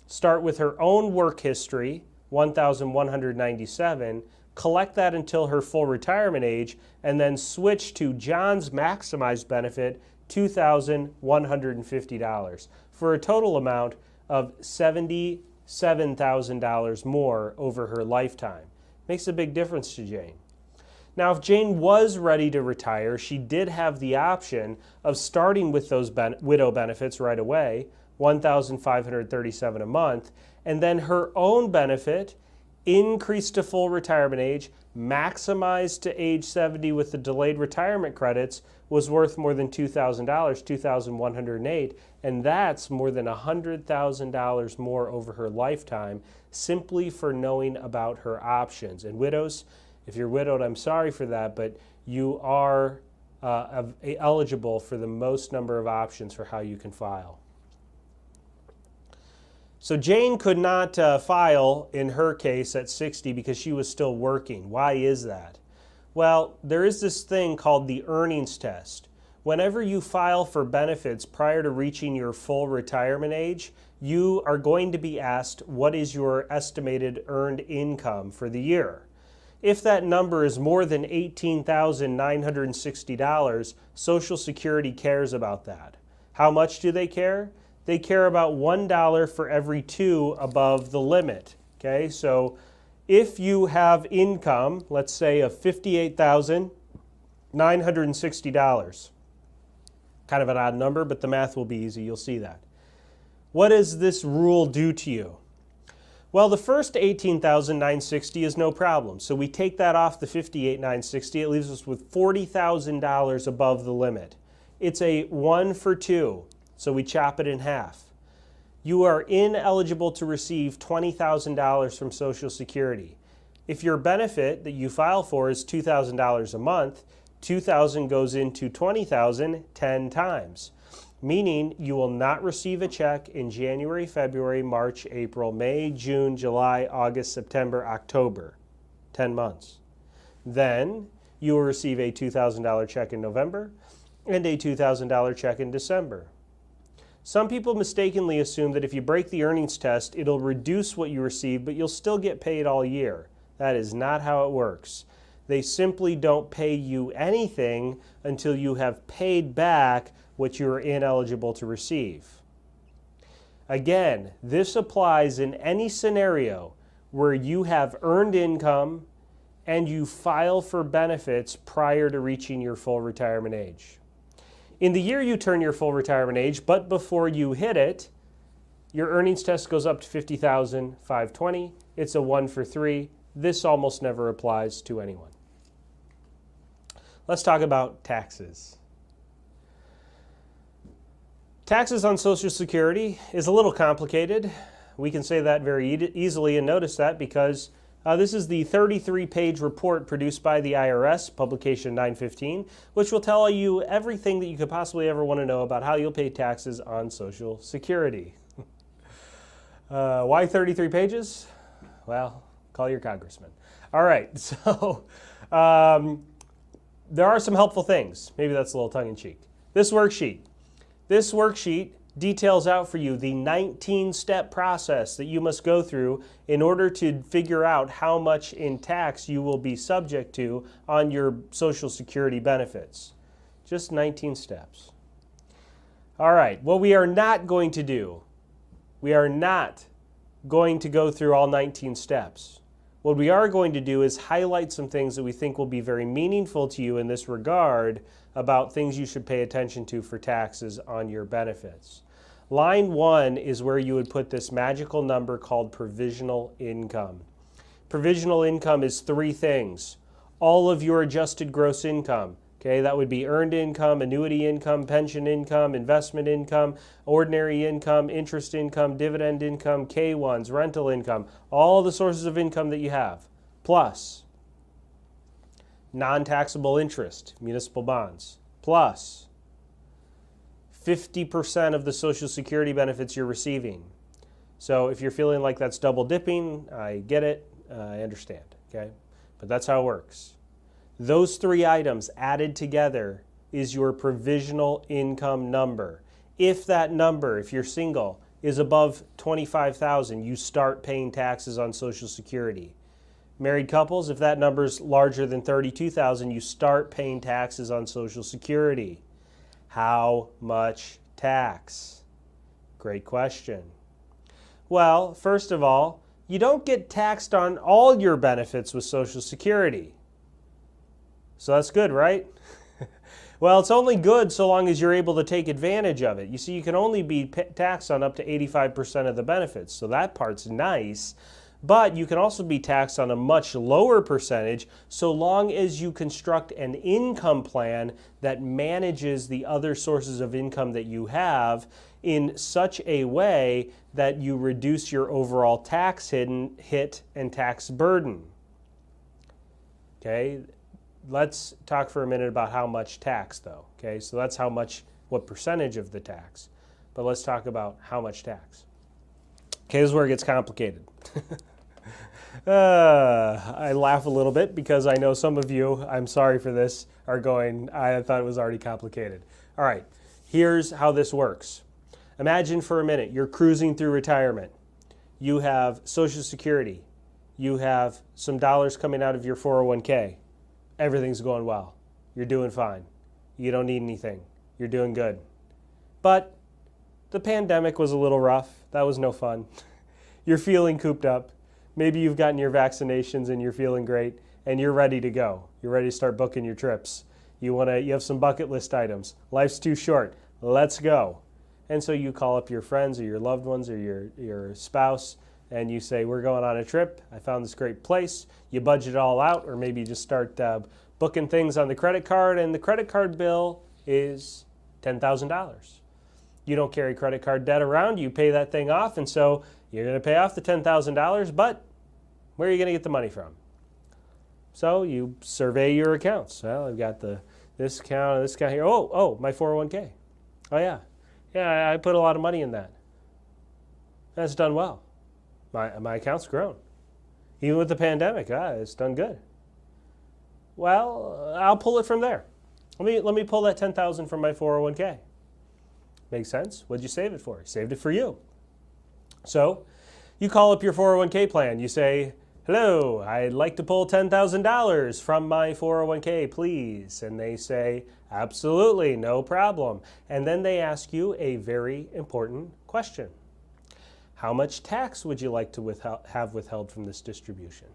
start with her own work history, $1,197, collect that until her full retirement age, and then switch to John's maximized benefit, $2,150, for a total amount of $77,000 more over her lifetime. Makes a big difference to Jane. Now, if Jane was ready to retire, she did have the option of starting with those widow benefits right away, $1,537 a month, and then her own benefit increased to full retirement age, maximized to age 70 with the delayed retirement credits, was worth more than $2,000, $2,108, and that's more than $100,000 more over her lifetime simply for knowing about her options. And widows, if you're widowed, I'm sorry for that, but you are eligible for the most number of options for how you can file. So Jane could not file in her case at 60 because she was still working. Why is that? Well, there is this thing called the earnings test. Whenever you file for benefits prior to reaching your full retirement age, you are going to be asked what is your estimated earned income for the year. If that number is more than $18,960, Social Security cares about that. How much do they care? They care about $1 for every 2 above the limit. Okay, so if you have income, let's say of $58,960, kind of an odd number, but the math will be easy, you'll see that. What does this rule do to you? Well, the first $18,960 is no problem. So we take that off the $58,960. It leaves us with $40,000 above the limit. It's a 1 for 2, so we chop it in half. You are ineligible to receive $20,000 from Social Security. If your benefit that you file for is $2,000 a month, $2,000 goes into $20,000 10 times. Meaning you will not receive a check in January, February, March, April, May, June, July, August, September, October, 10 months. Then you will receive a $2,000 check in November and a $2,000 check in December. Some people mistakenly assume that if you break the earnings test, it'll reduce what you receive, but you'll still get paid all year. That is not how it works. They simply don't pay you anything until you have paid back what you are ineligible to receive. Again, this applies in any scenario where you have earned income and you file for benefits prior to reaching your full retirement age. In the year you turn your full retirement age, but before you hit it, your earnings test goes up to $50,520. It's a 1 for 3. This almost never applies to anyone. Let's talk about taxes. Taxes on Social Security is a little complicated. We can say that very easily and notice that because this is the 33-page report produced by the IRS, publication 915, which will tell you everything that you could possibly ever want to know about how you'll pay taxes on Social Security. Why 33 pages? Well, call your congressman. All right, so there are some helpful things. Maybe that's a little tongue-in-cheek. This worksheet details out for you the 19-step process that you must go through in order to figure out how much in tax you will be subject to on your Social Security benefits. Just 19 steps. All right, what we are not going to do, we are not going to go through all 19 steps. What we are going to do is highlight some things that we think will be very meaningful to you in this regard about things you should pay attention to for taxes on your benefits. Line 1 is where you would put this magical number called provisional income. Provisional income is 3 things. All of your adjusted gross income. Okay, that would be earned income, annuity income, pension income, investment income, ordinary income, interest income, dividend income, K-1s, rental income, all the sources of income that you have, plus non-taxable interest, municipal bonds, plus 50% of the Social Security benefits you're receiving. So if you're feeling like that's double dipping, I get it, I understand, okay? But that's how it works. Those 3 items added together is your provisional income number. If that number, if you're single, is above $25,000, you start paying taxes on Social Security. Married couples, if that number is larger than $32,000, you start paying taxes on Social Security. How much tax? Great question. Well, first of all, you don't get taxed on all your benefits with Social Security. So that's good, right? Well, it's only good so long as you're able to take advantage of it. You see, you can only be taxed on up to 85% of the benefits, so that part's nice. But you can also be taxed on a much lower percentage so long as you construct an income plan that manages the other sources of income that you have in such a way that you reduce your overall tax hit and tax burden. Okay? Let's talk for a minute about how much tax, though. Okay, so that's how much, what percentage of the tax. But let's talk about how much tax. Okay, this is where it gets complicated. I laugh a little bit because I know some of you, I'm sorry for this, are going, I thought it was already complicated. All right, here's how this works. Imagine for a minute you're cruising through retirement. You have Social Security. You have some dollars coming out of your 401k. Everything's going well. You're doing fine. You don't need anything. You're doing good. But the pandemic was a little rough. That was no fun. You're feeling cooped up. Maybe you've gotten your vaccinations and you're feeling great and you're ready to go. You're ready to start booking your trips. You have some bucket list items. Life's too short. Let's go. And so you call up your friends or your loved ones or your spouse and you say, we're going on a trip. I found this great place. You budget it all out, or maybe you just start booking things on the credit card, and the credit card bill is $10,000. You don't carry credit card debt around. You pay that thing off, and so you're going to pay off the $10,000, but where are you going to get the money from? So you survey your accounts. Well, I've got this account here. Oh, my 401k. Oh, yeah. Yeah, I put a lot of money in that. That's done well. My account's grown. Even with the pandemic, it's done good. Well, I'll pull it from there. Let me pull that $10,000 from my 401k. Makes sense? What'd you save it for? You saved it for you. So you call up your 401k plan. You say, hello, I'd like to pull $10,000 from my 401k, please. And they say, absolutely, no problem. And then they ask you a very important question. How much tax would you like to have withheld from this distribution?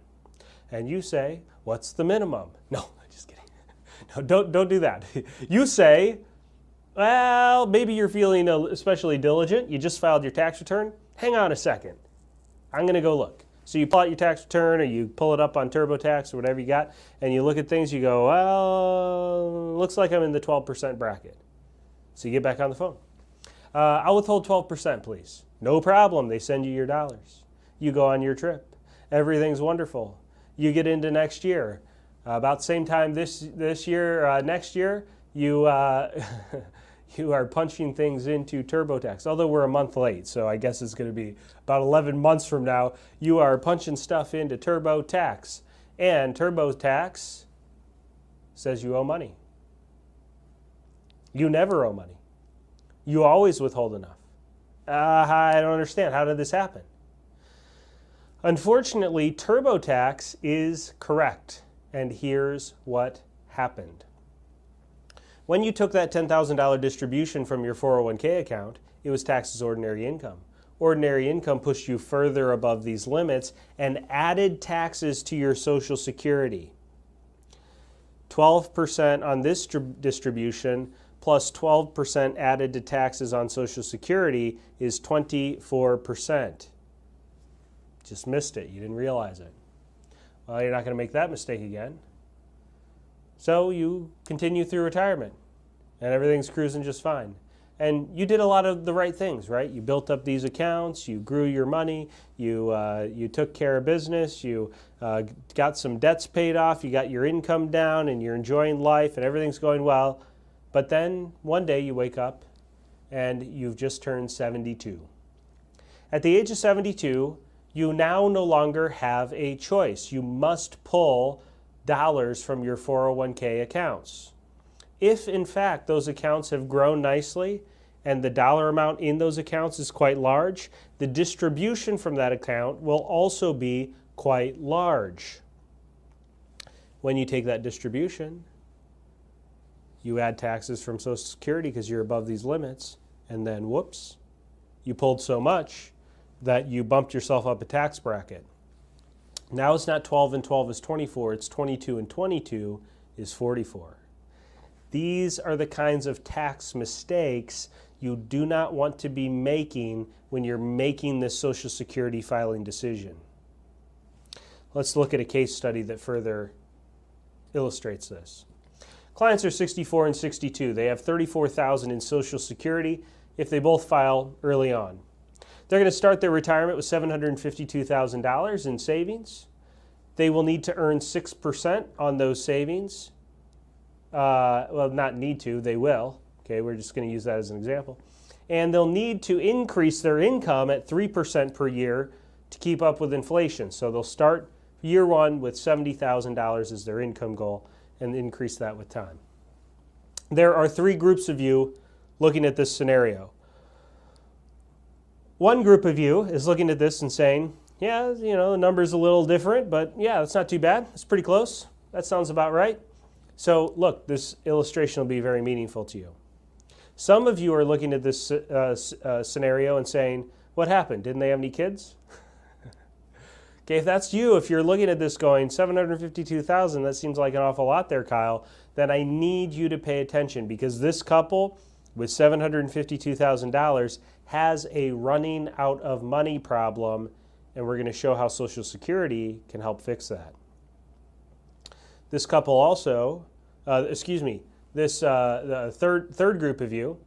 And you say, what's the minimum? No, just kidding. No, don't do that. You say, well, maybe you're feeling especially diligent. You just filed your tax return. Hang on a second. I'm going to go look. So you pull out your tax return or you pull it up on TurboTax or whatever you got, and you look at things, you go, well, looks like I'm in the 12% bracket. So you get back on the phone. I'll withhold 12%, please. No problem. They send you your dollars. You go on your trip. Everything's wonderful. You get into next year. About the same time next year, you you are punching things into TurboTax. Although we're a month late, so I guess it's going to be about 11 months from now. You are punching stuff into TurboTax, and TurboTax says you owe money. You never owe money. You always withhold enough. I don't understand. How did this happen? Unfortunately, TurboTax is correct, and here's what happened. When you took that $10,000 distribution from your 401k account, it was taxed as ordinary income. Ordinary income pushed you further above these limits and added taxes to your Social Security. 12% on this distribution plus 12% added to taxes on Social Security is 24%. Just missed it. You didn't realize it. Well, you're not going to make that mistake again. So you continue through retirement, and everything's cruising just fine. And you did a lot of the right things, right? You built up these accounts, you grew your money, you took care of business, you got some debts paid off, you got your income down, and you're enjoying life, and everything's going well. But then one day you wake up, and you've just turned 72. At the age of 72, you now no longer have a choice. You must pull dollars from your 401k accounts. If, in fact, those accounts have grown nicely and the dollar amount in those accounts is quite large, the distribution from that account will also be quite large. When you take that distribution, you add taxes from Social Security because you're above these limits, and then whoops, you pulled so much that you bumped yourself up a tax bracket. Now it's not 12 and 12 is 24, it's 22 and 22 is 44. These are the kinds of tax mistakes you do not want to be making when you're making this Social Security filing decision. Let's look at a case study that further illustrates this. Clients are 64 and 62. They have $34,000 in Social Security if they both file early on. They're going to start their retirement with $752,000 in savings. They will need to earn 6% on those savings. Well, not need to, they will. Okay, we're just going to use that as an example. And they'll need to increase their income at 3% per year to keep up with inflation. So they'll start year one with $70,000 as their income goal and increase that with time. There are three groups of you looking at this scenario. One group of you is looking at this and saying, yeah, you know, the number's a little different, but yeah, that's not too bad. It's pretty close. That sounds about right. So look, this illustration will be very meaningful to you. Some of you are looking at this scenario and saying, what happened? Didn't they have any kids? Okay, if that's you, if you're looking at this going, $752,000, that seems like an awful lot there, Kyle, then I need you to pay attention because this couple with $752,000 has a running out of money problem, and we're going to show how Social Security can help fix that. This couple also, the third group of you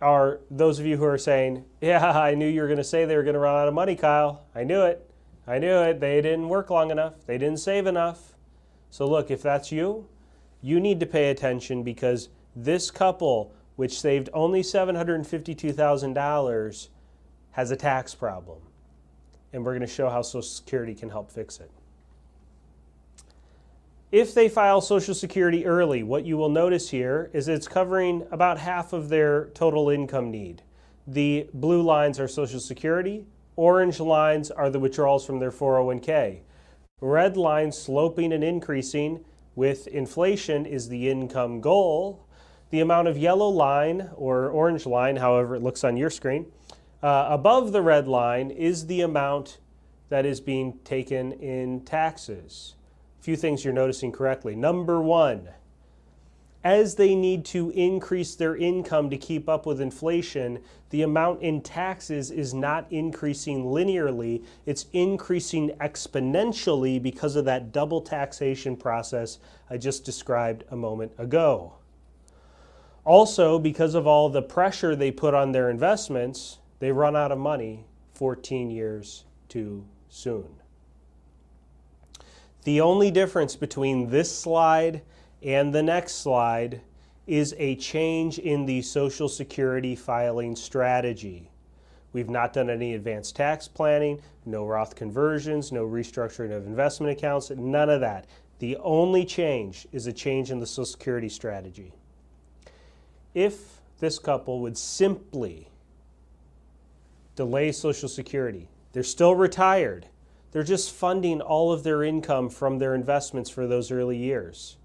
are those of you who are saying, yeah, I knew you were going to say they were going to run out of money, Kyle. I knew it. I knew it. They didn't work long enough. They didn't save enough. So look, if that's you, you need to pay attention because this couple, which saved only $752,000, has a tax problem. And we're going to show how Social Security can help fix it. If they file Social Security early, what you will notice here is it's covering about half of their total income need. The blue lines are Social Security. Orange lines are the withdrawals from their 401k. Red lines sloping and increasing with inflation is the income goal. The amount of yellow line or orange line, however it looks on your screen, above the red line is the amount that is being taken in taxes. A few things you're noticing correctly. Number one, as they need to increase their income to keep up with inflation, the amount in taxes is not increasing linearly, it's increasing exponentially because of that double taxation process I just described a moment ago. Also, because of all the pressure they put on their investments, they run out of money 14 years too soon. The only difference between this slide and the next slide is a change in the Social Security filing strategy. We've not done any advanced tax planning, no Roth conversions, no restructuring of investment accounts, none of that. The only change is a change in the Social Security strategy. If this couple would simply delay Social Security, they're still retired. They're just funding all of their income from their investments for those early years.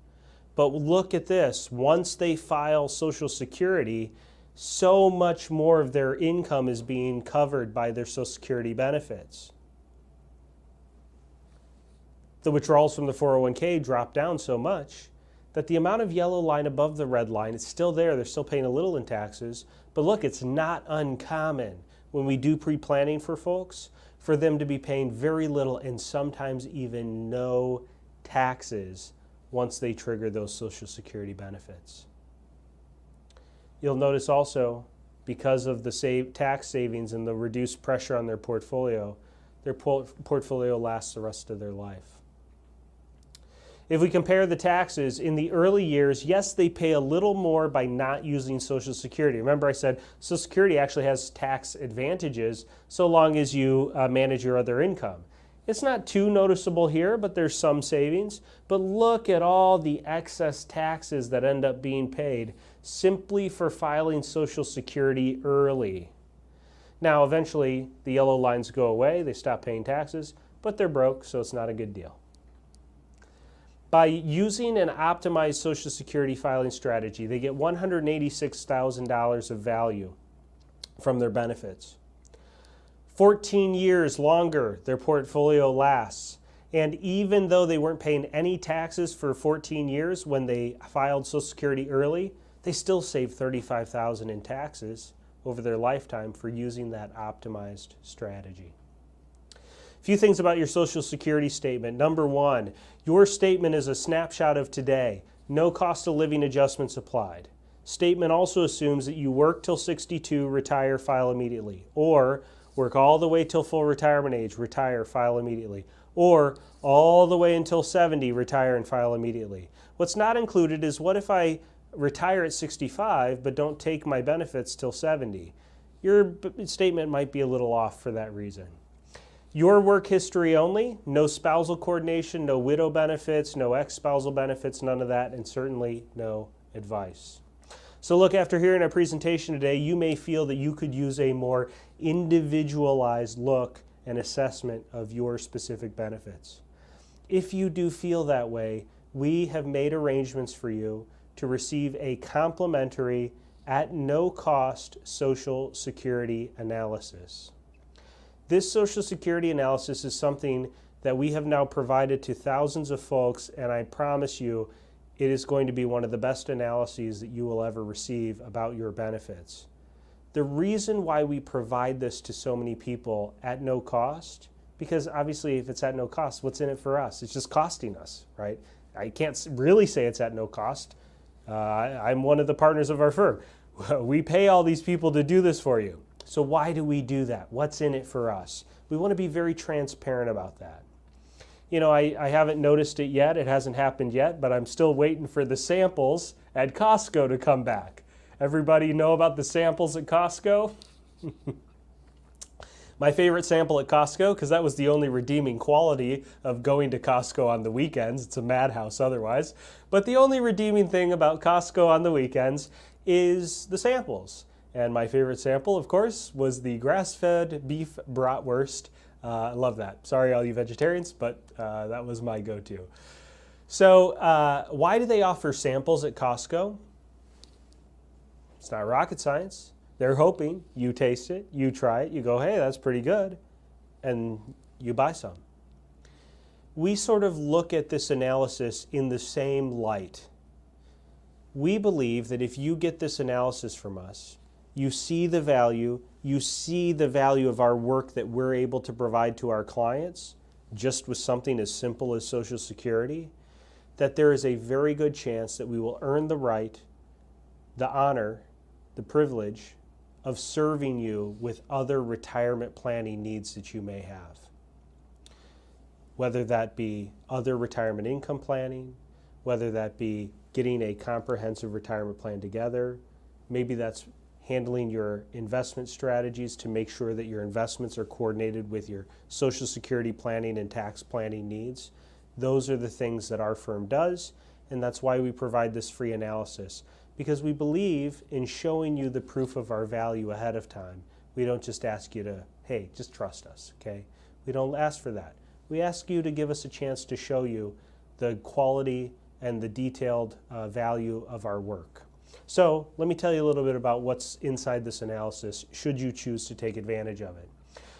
But look at this. Once they file Social Security, so much more of their income is being covered by their Social Security benefits. The withdrawals from the 401k drop down so much that the amount of yellow line above the red line is still there. They're still paying a little in taxes. But look, it's not uncommon when we do pre-planning for folks for them to be paying very little and sometimes even no taxes once they trigger those Social Security benefits. You'll notice also, because of the tax savings and the reduced pressure on their portfolio lasts the rest of their life. If we compare the taxes in the early years, yes, they pay a little more by not using Social Security. Remember I said Social Security actually has tax advantages so long as you manage your other income. It's not too noticeable here, but there's some savings. But look at all the excess taxes that end up being paid simply for filing Social Security early. Now, eventually, the yellow lines go away. They stop paying taxes, but they're broke, so it's not a good deal. By using an optimized Social Security filing strategy, they get $186,000 of value from their benefits. 14 years longer their portfolio lasts. And even though they weren't paying any taxes for 14 years when they filed Social Security early, they still saved $35,000 in taxes over their lifetime for using that optimized strategy. A few things about your Social Security statement. Number one, your statement is a snapshot of today. No cost of living adjustments applied. Statement also assumes that you work till 62, retire, file immediately. Or work all the way till full retirement age, retire, file immediately. Or all the way until 70, retire and file immediately. What's not included is what if I retire at 65 but don't take my benefits till 70? Your statement might be a little off for that reason. Your work history only, no spousal coordination, no widow benefits, no ex-spousal benefits, none of that, and certainly no advice. So look, after hearing our presentation today, you may feel that you could use a more individualized look and assessment of your specific benefits. If you do feel that way, we have made arrangements for you to receive a complimentary, at no cost, Social Security analysis. This Social Security analysis is something that we have now provided to thousands of folks, and I promise you, it is going to be one of the best analyses that you will ever receive about your benefits. The reason why we provide this to so many people at no cost, because obviously if it's at no cost, what's in it for us? It's just costing us, right? I can't really say it's at no cost. I'm one of the partners of our firm. We pay all these people to do this for you. So why do we do that? What's in it for us? We want to be very transparent about that. You know, I haven't noticed it yet. It hasn't happened yet, but I'm still waiting for the samples at Costco to come back. Everybody know about the samples at Costco? My favorite sample at Costco, because that was the only redeeming quality of going to Costco on the weekends. It's a madhouse otherwise. But the only redeeming thing about Costco on the weekends is the samples. And my favorite sample, of course, was the grass-fed beef bratwurst. I love that. Sorry, all you vegetarians, but that was my go-to. So why do they offer samples at Costco? It's not rocket science. They're hoping you taste it, you try it, you go, hey, that's pretty good, and you buy some. We sort of look at this analysis in the same light. We believe that if you get this analysis from us, you see the value of our work that we're able to provide to our clients, just with something as simple as Social Security, that there is a very good chance that we will earn the right, the honor, the privilege of serving you with other retirement planning needs that you may have. Whether that be other retirement income planning, whether that be getting a comprehensive retirement plan together, maybe that's handling your investment strategies to make sure that your investments are coordinated with your Social Security planning and tax planning needs. Those are the things that our firm does, and that's why we provide this free analysis, because we believe in showing you the proof of our value ahead of time. We don't just ask you to, hey, just trust us, okay? We don't ask for that. We ask you to give us a chance to show you the quality and the detailed value of our work. So let me tell you a little bit about what's inside this analysis, should you choose to take advantage of it.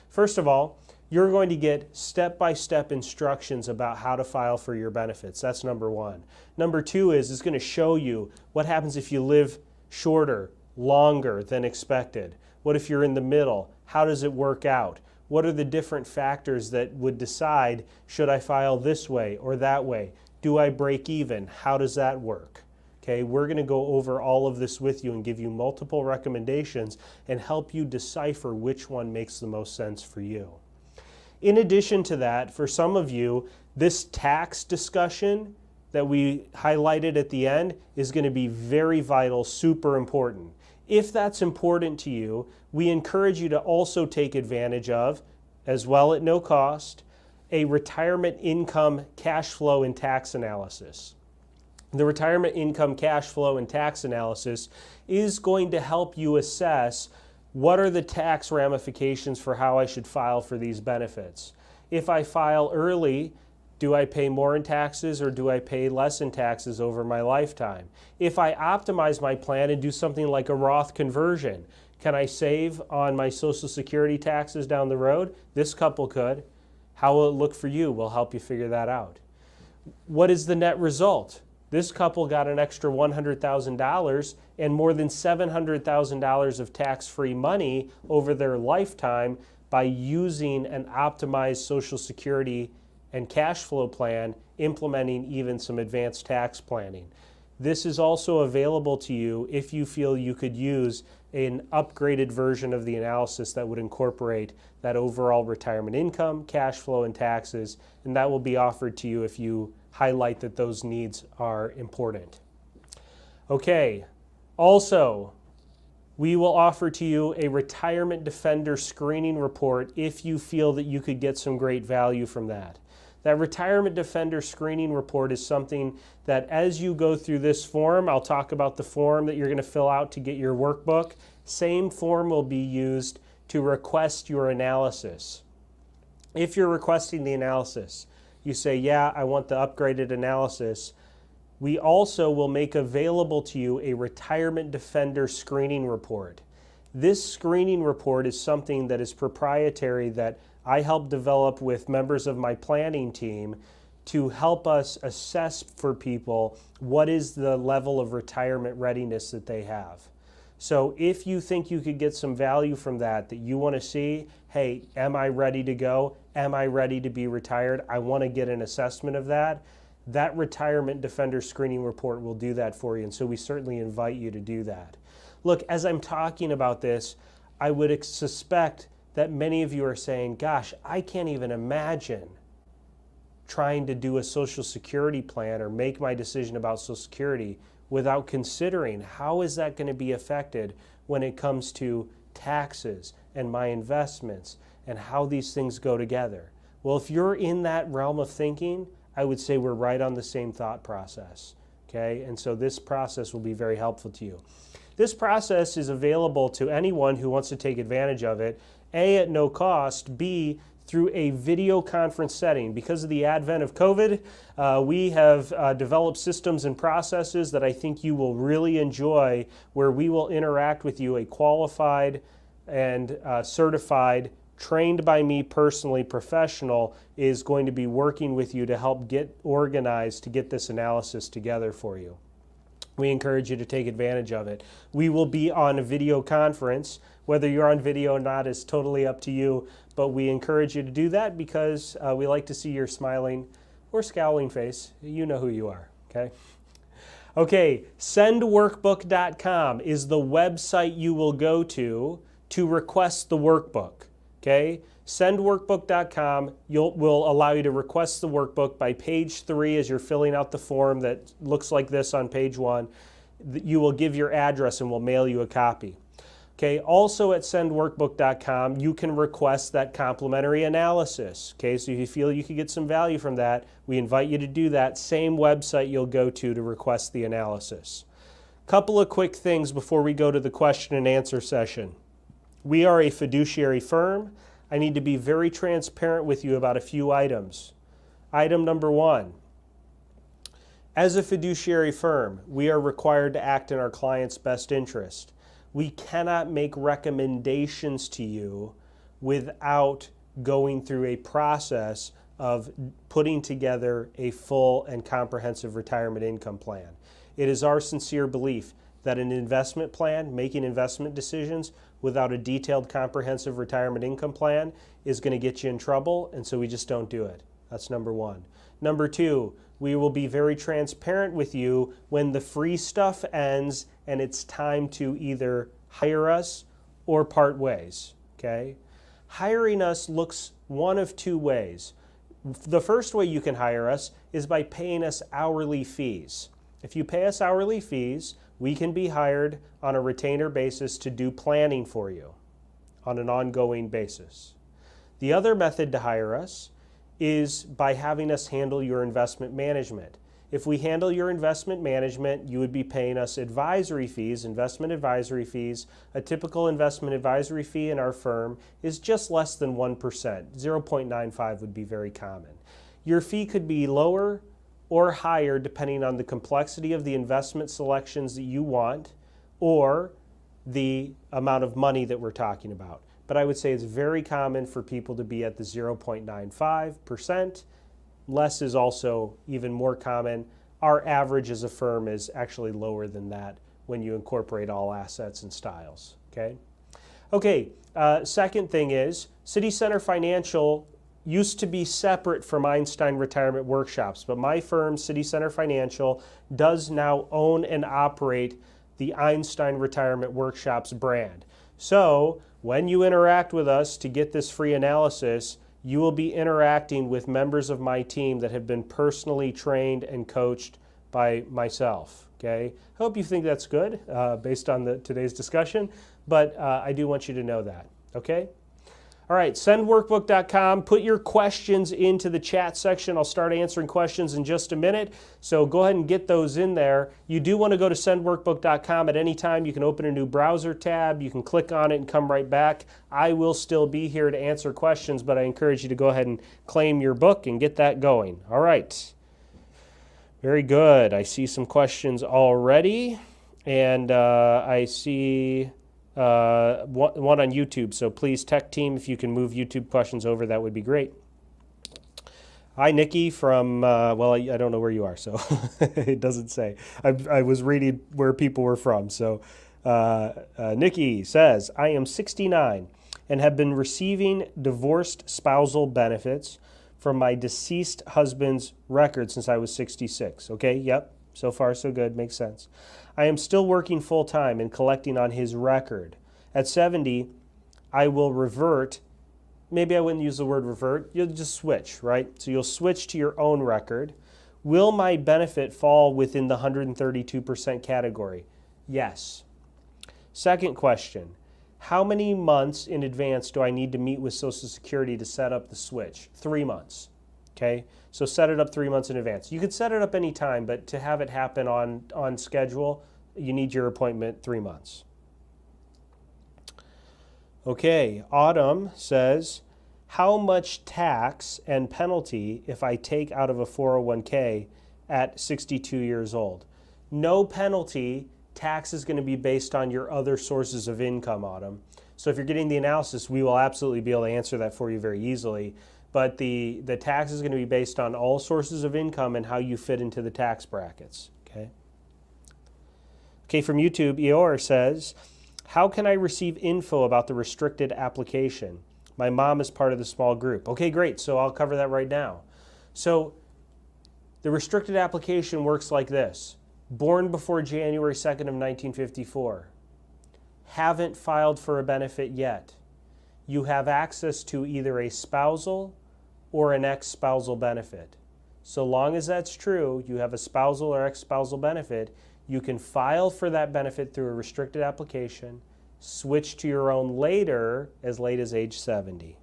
First of all, you're going to get step-by-step instructions about how to file for your benefits. That's number one. Number two is it's going to show you what happens if you live shorter, longer than expected. What if you're in the middle? How does it work out? What are the different factors that would decide, should I file this way or that way? Do I break even? How does that work? Okay, we're going to go over all of this with you and give you multiple recommendations and help you decipher which one makes the most sense for you. In addition to that, for some of you, this tax discussion that we highlighted at the end is going to be very vital, super important. If that's important to you, we encourage you to also take advantage of, as well at no cost, a retirement income cash flow and tax analysis. The retirement income cash flow and tax analysis is going to help you assess what are the tax ramifications for how I should file for these benefits. If I file early, do I pay more in taxes or do I pay less in taxes over my lifetime? If I optimize my plan and do something like a Roth conversion, can I save on my Social Security taxes down the road? This couple could. How will it look for you? We'll help you figure that out. What is the net result? This couple got an extra $100,000 and more than $700,000 of tax-free money over their lifetime by using an optimized Social Security and cash flow plan, implementing even some advanced tax planning. This is also available to you if you feel you could use an upgraded version of the analysis that would incorporate that overall retirement income, cash flow, and taxes, and that will be offered to you if you highlight that those needs are important. Okay, also, we will offer to you a Retirement Defender screening report if you feel that you could get some great value from that. That Retirement Defender screening report is something that as you go through this form, I'll talk about the form that you're going to fill out to get your workbook. Same form will be used to request your analysis. If you're requesting the analysis, you say, yeah, I want the upgraded analysis. We also will make available to you a Retirement Defender screening report. This screening report is something that is proprietary that I help develop with members of my planning team to help us assess for people what is the level of retirement readiness that they have. So if you think you could get some value from that you want to see, hey, am I ready to go? Am I ready to be retired? I want to get an assessment of that. That Retirement Defender screening report will do that for you, and so we certainly invite you to do that. Look, as I'm talking about this, I would suspect that many of you are saying, gosh, I can't even imagine trying to do a Social Security plan or make my decision about Social Security without considering how is that going to be affected when it comes to taxes and my investments and how these things go together. Well, if you're in that realm of thinking, I would say we're right on the same thought process, okay? And so this process will be very helpful to you. This process is available to anyone who wants to take advantage of it, A, at no cost, B, through a video conference setting. Because of the advent of COVID, we have developed systems and processes that I think you will really enjoy, where we will interact with you, a qualified and certified, trained by me personally, professional is going to be working with you to help get organized to get this analysis together for you. We encourage you to take advantage of it. We will be on a video conference. Whether you're on video or not is totally up to you, but we encourage you to do that because we like to see your smiling or scowling face. You know who you are, okay? Okay, sendworkbook.com is the website you will go to request the workbook, okay? Sendworkbook.com will allow you to request the workbook by page 3 as you're filling out the form that looks like this on page 1. You will give your address and we'll mail you a copy. Okay, also at sendworkbook.com, you can request that complimentary analysis. Okay, so if you feel you could get some value from that, we invite you to do that. Same website you'll go to request the analysis. Couple of quick things before we go to the question and answer session. We are a fiduciary firm. I need to be very transparent with you about a few items. Item number one, as a fiduciary firm, we are required to act in our client's best interest. We cannot make recommendations to you without going through a process of putting together a full and comprehensive retirement income plan. It is our sincere belief that an investment plan, making investment decisions without a detailed comprehensive retirement income plan is going to get you in trouble, and so we just don't do it. That's number one. Number two, we will be very transparent with you when the free stuff ends and it's time to either hire us or part ways, okay? Hiring us looks one of two ways. The first way you can hire us is by paying us hourly fees. If you pay us hourly fees, we can be hired on a retainer basis to do planning for you on an ongoing basis. The other method to hire us is by having us handle your investment management. If we handle your investment management, you would be paying us advisory fees, investment advisory fees. A typical investment advisory fee in our firm is just less than 1%. 0.95 would be very common. Your fee could be lower or higher depending on the complexity of the investment selections that you want or the amount of money that we're talking about. But I would say it's very common for people to be at the 0.95%. Less is also even more common. Our average as a firm is actually lower than that when you incorporate all assets and styles. Okay, second thing is City Center Financial used to be separate from Einstein Retirement Workshops, but my firm, City Center Financial, does now own and operate the Einstein Retirement Workshops brand. So when you interact with us to get this free analysis, you will be interacting with members of my team that have been personally trained and coached by myself. Okay, I hope you think that's good based on today's discussion, but I do want you to know that. Okay. All right, sendworkbook.com. Put your questions into the chat section. I'll start answering questions in just a minute, so go ahead and get those in there. You do want to go to sendworkbook.com at any time. You can open a new browser tab. You can click on it and come right back. I will still be here to answer questions, but I encourage you to go ahead and claim your book and get that going. All right. Very good. I see some questions already, and I see one on YouTube, so please, tech team, if you can move YouTube questions over, that would be great. Hi, Nikki from, well, I don't know where you are, so it doesn't say. I was reading where people were from. So Nikki says, I am 69 and have been receiving divorced spousal benefits from my deceased husband's record since I was 66. Okay, yep, so far so good, makes sense. I am still working full-time and collecting on his record. At 70, I will revert. Maybe I wouldn't use the word revert. You'll just switch, right? So you'll switch to your own record. Will my benefit fall within the 132% category? Yes. Second question, how many months in advance do I need to meet with Social Security to set up the switch? 3 months. Okay, so set it up 3 months in advance. You could set it up any time, but to have it happen on schedule, you need your appointment 3 months. Okay, Autumn says, how much tax and penalty if I take out of a 401k at 62 years old? No penalty. Tax is going to be based on your other sources of income, Autumn. So if you're getting the analysis, we will absolutely be able to answer that for you very easily. But the tax is going to be based on all sources of income and how you fit into the tax brackets. Okay, from YouTube, Eeyore says, how can I receive info about the restricted application? My mom is part of the small group. Okay, great. So I'll cover that right now. So the restricted application works like this. Born before January 2nd of 1954. Haven't filed for a benefit yet. You have access to either a spousal or an ex-spousal benefit. So long as that's true, you have a spousal or ex-spousal benefit, you can file for that benefit through a restricted application switch to your own later, as late as age 70.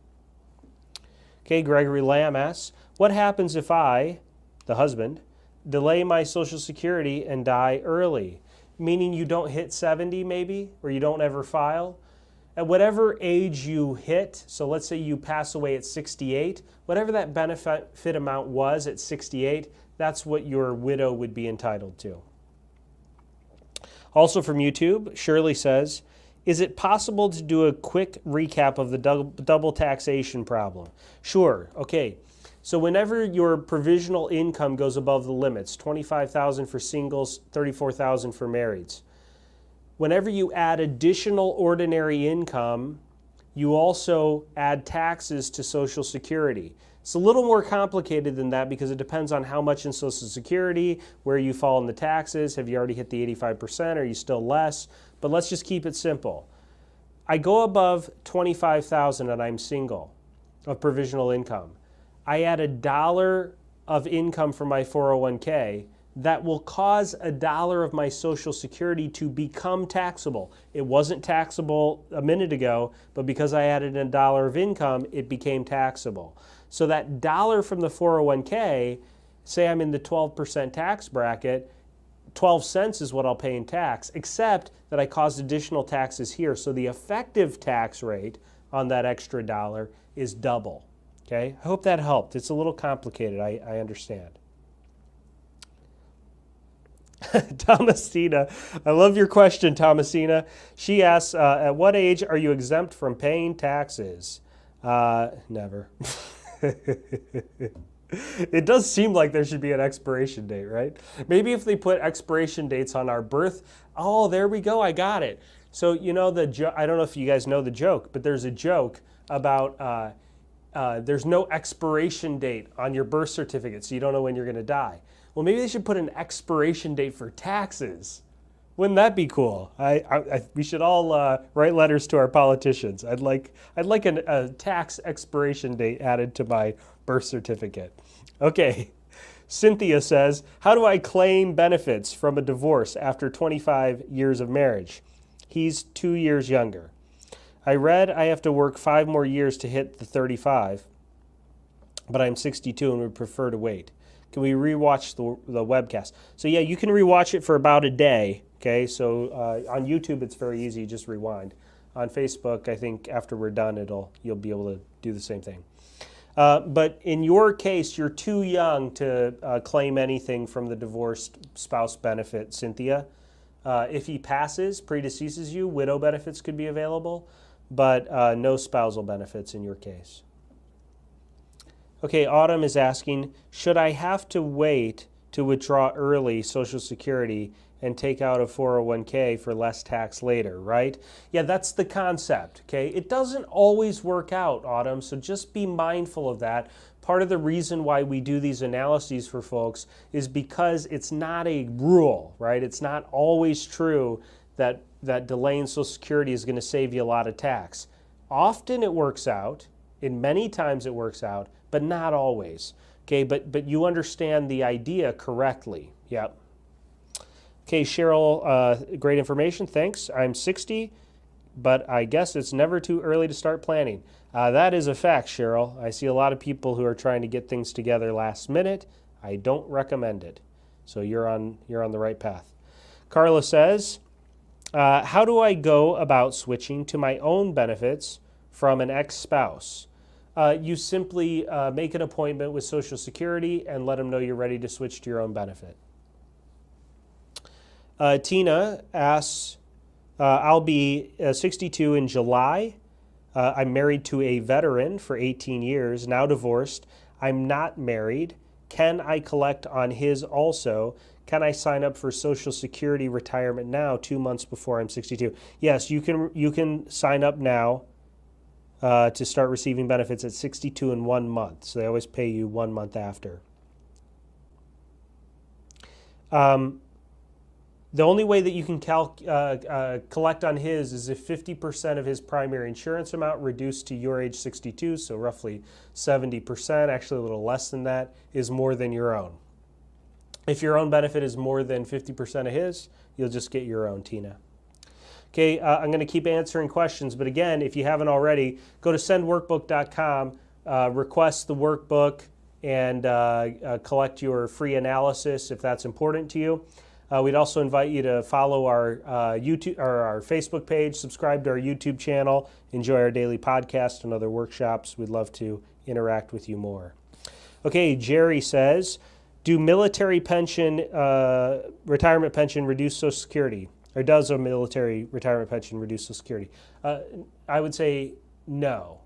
Okay, Gregory Lamb asks, what happens if I, the husband, delay my Social Security and die early? Meaning you don't hit 70 maybe, or you don't ever file? At whatever age you hit, so let's say you pass away at 68, whatever that benefit amount was at 68, that's what your widow would be entitled to. Also from YouTube, Shirley says, is it possible to do a quick recap of the double taxation problem? Sure. Okay. So whenever your provisional income goes above the limits, $25,000 for singles, $34,000 for marrieds, whenever you add additional ordinary income, you also add taxes to Social Security. It's a little more complicated than that because it depends on how much in Social Security, where you fall in the taxes, have you already hit the 85%, are you still less? But let's just keep it simple. I go above $25,000 and I'm single of provisional income. I add $1 of income from my 401k. That will cause $1 of my Social Security to become taxable. It wasn't taxable a minute ago, but because I added $1 of income, it became taxable. So that $1 from the 401k, say I'm in the 12% tax bracket, 12 cents is what I'll pay in tax, except that I caused additional taxes here. So the effective tax rate on that extra $1 is double. Okay? I hope that helped. It's a little complicated, I understand. Thomasina, I love your question, Thomasina. She asks, at what age are you exempt from paying taxes? Never. It does seem like there should be an expiration date, right? Maybe if they put expiration dates on our birth, oh, there we go, I got it. So, you know, I don't know if you guys know the joke, but there's a joke about there's no expiration date on your birth certificate, so you don't know when you're going to die. Well, maybe they should put an expiration date for taxes. Wouldn't that be cool? We should all write letters to our politicians. I'd like a tax expiration date added to my birth certificate. Okay, Cynthia says, how do I claim benefits from a divorce after 25 years of marriage? He's 2 years younger. I read I have to work 5 more years to hit the 35, but I'm 62 and would prefer to wait. Can we rewatch the webcast? So yeah, you can rewatch it for about a day. Okay, so on YouTube it's very easy, just rewind. On Facebook, I think after we're done, you'll be able to do the same thing. But in your case, you're too young to claim anything from the divorced spouse benefit, Cynthia. If he passes, predeceases you, widow benefits could be available, but no spousal benefits in your case. Okay, Autumn is asking, should I have to wait to withdraw early Social Security and take out a 401k for less tax later, right? Yeah, that's the concept, okay? It doesn't always work out, Autumn, so just be mindful of that. Part of the reason why we do these analyses for folks is because it's not a rule, right? It's not always true that delaying Social Security is going to save you a lot of tax. Often it works out, and many times it works out, but not always. Okay, but you understand the idea correctly. Yep. Okay, Cheryl, great information. Thanks. I'm 60, but I guess it's never too early to start planning. That is a fact, Cheryl. I see a lot of people who are trying to get things together last minute. I don't recommend it. So you're on the right path. Carla says, how do I go about switching to my own benefits from an ex-spouse? You simply make an appointment with Social Security and let them know you're ready to switch to your own benefit. Tina asks, I'll be 62 in July. I'm married to a veteran for 18 years, now divorced. I'm not married. Can I collect on his also? Can I sign up for Social Security retirement now, 2 months before I'm 62? Yes, you can sign up now to start receiving benefits at 62 in 1 month. So they always pay you 1 month after. The only way that you can collect on his is if 50% of his primary insurance amount reduced to your age 62, so roughly 70%, actually a little less than that, is more than your own. If your own benefit is more than 50% of his, you'll just get your own, Tina. Okay, I'm going to keep answering questions, but again, if you haven't already, go to sendworkbook.com, request the workbook, and collect your free analysis if that's important to you. We'd also invite you to follow our YouTube or our Facebook page, subscribe to our YouTube channel, enjoy our daily podcast and other workshops. We'd love to interact with you more. Okay, Jerry says, do military pension, retirement pension reduce Social Security? Or does a military retirement pension reduce Social Security? I would say no.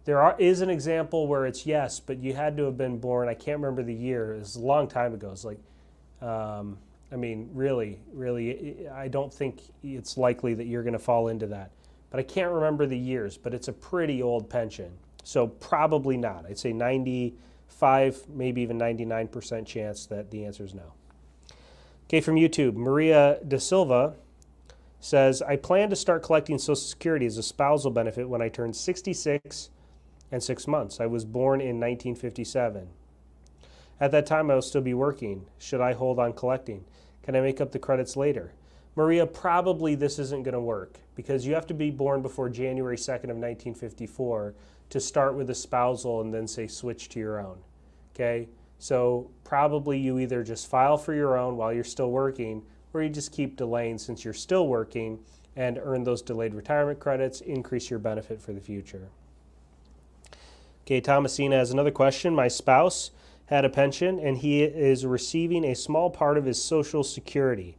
There is an example where it's yes, but you had to have been born, I can't remember the year, it was a long time ago. It's like, I mean, really, I don't think it's likely that you're going to fall into that. But I can't remember the years, but it's a pretty old pension. So probably not. I'd say 95, maybe even 99% chance that the answer is no. Okay, from YouTube, Maria Da Silva says, I plan to start collecting Social Security as a spousal benefit when I turn 66 and 6 months. I was born in 1957. At that time, I will still be working. Should I hold on collecting? Can I make up the credits later? Maria, probably this isn't going to work because you have to be born before January 2nd of 1954 to start with a spousal and then say switch to your own. Okay? So probably you either just file for your own while you're still working, or you just keep delaying since you're still working and earn those delayed retirement credits, increase your benefit for the future. Okay, Thomasina has another question. My spouse had a pension and he is receiving a small part of his Social Security.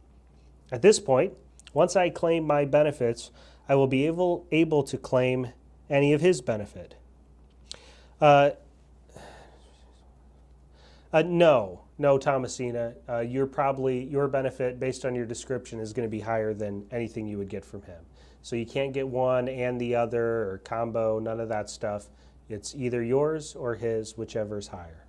At this point, once I claim my benefits, I will be able to claim any of his benefit. No, Thomasina. Your benefit based on your description is going to be higher than anything you would get from him. So you can't get one and the other or combo, none of that stuff. It's either yours or his, whichever is higher.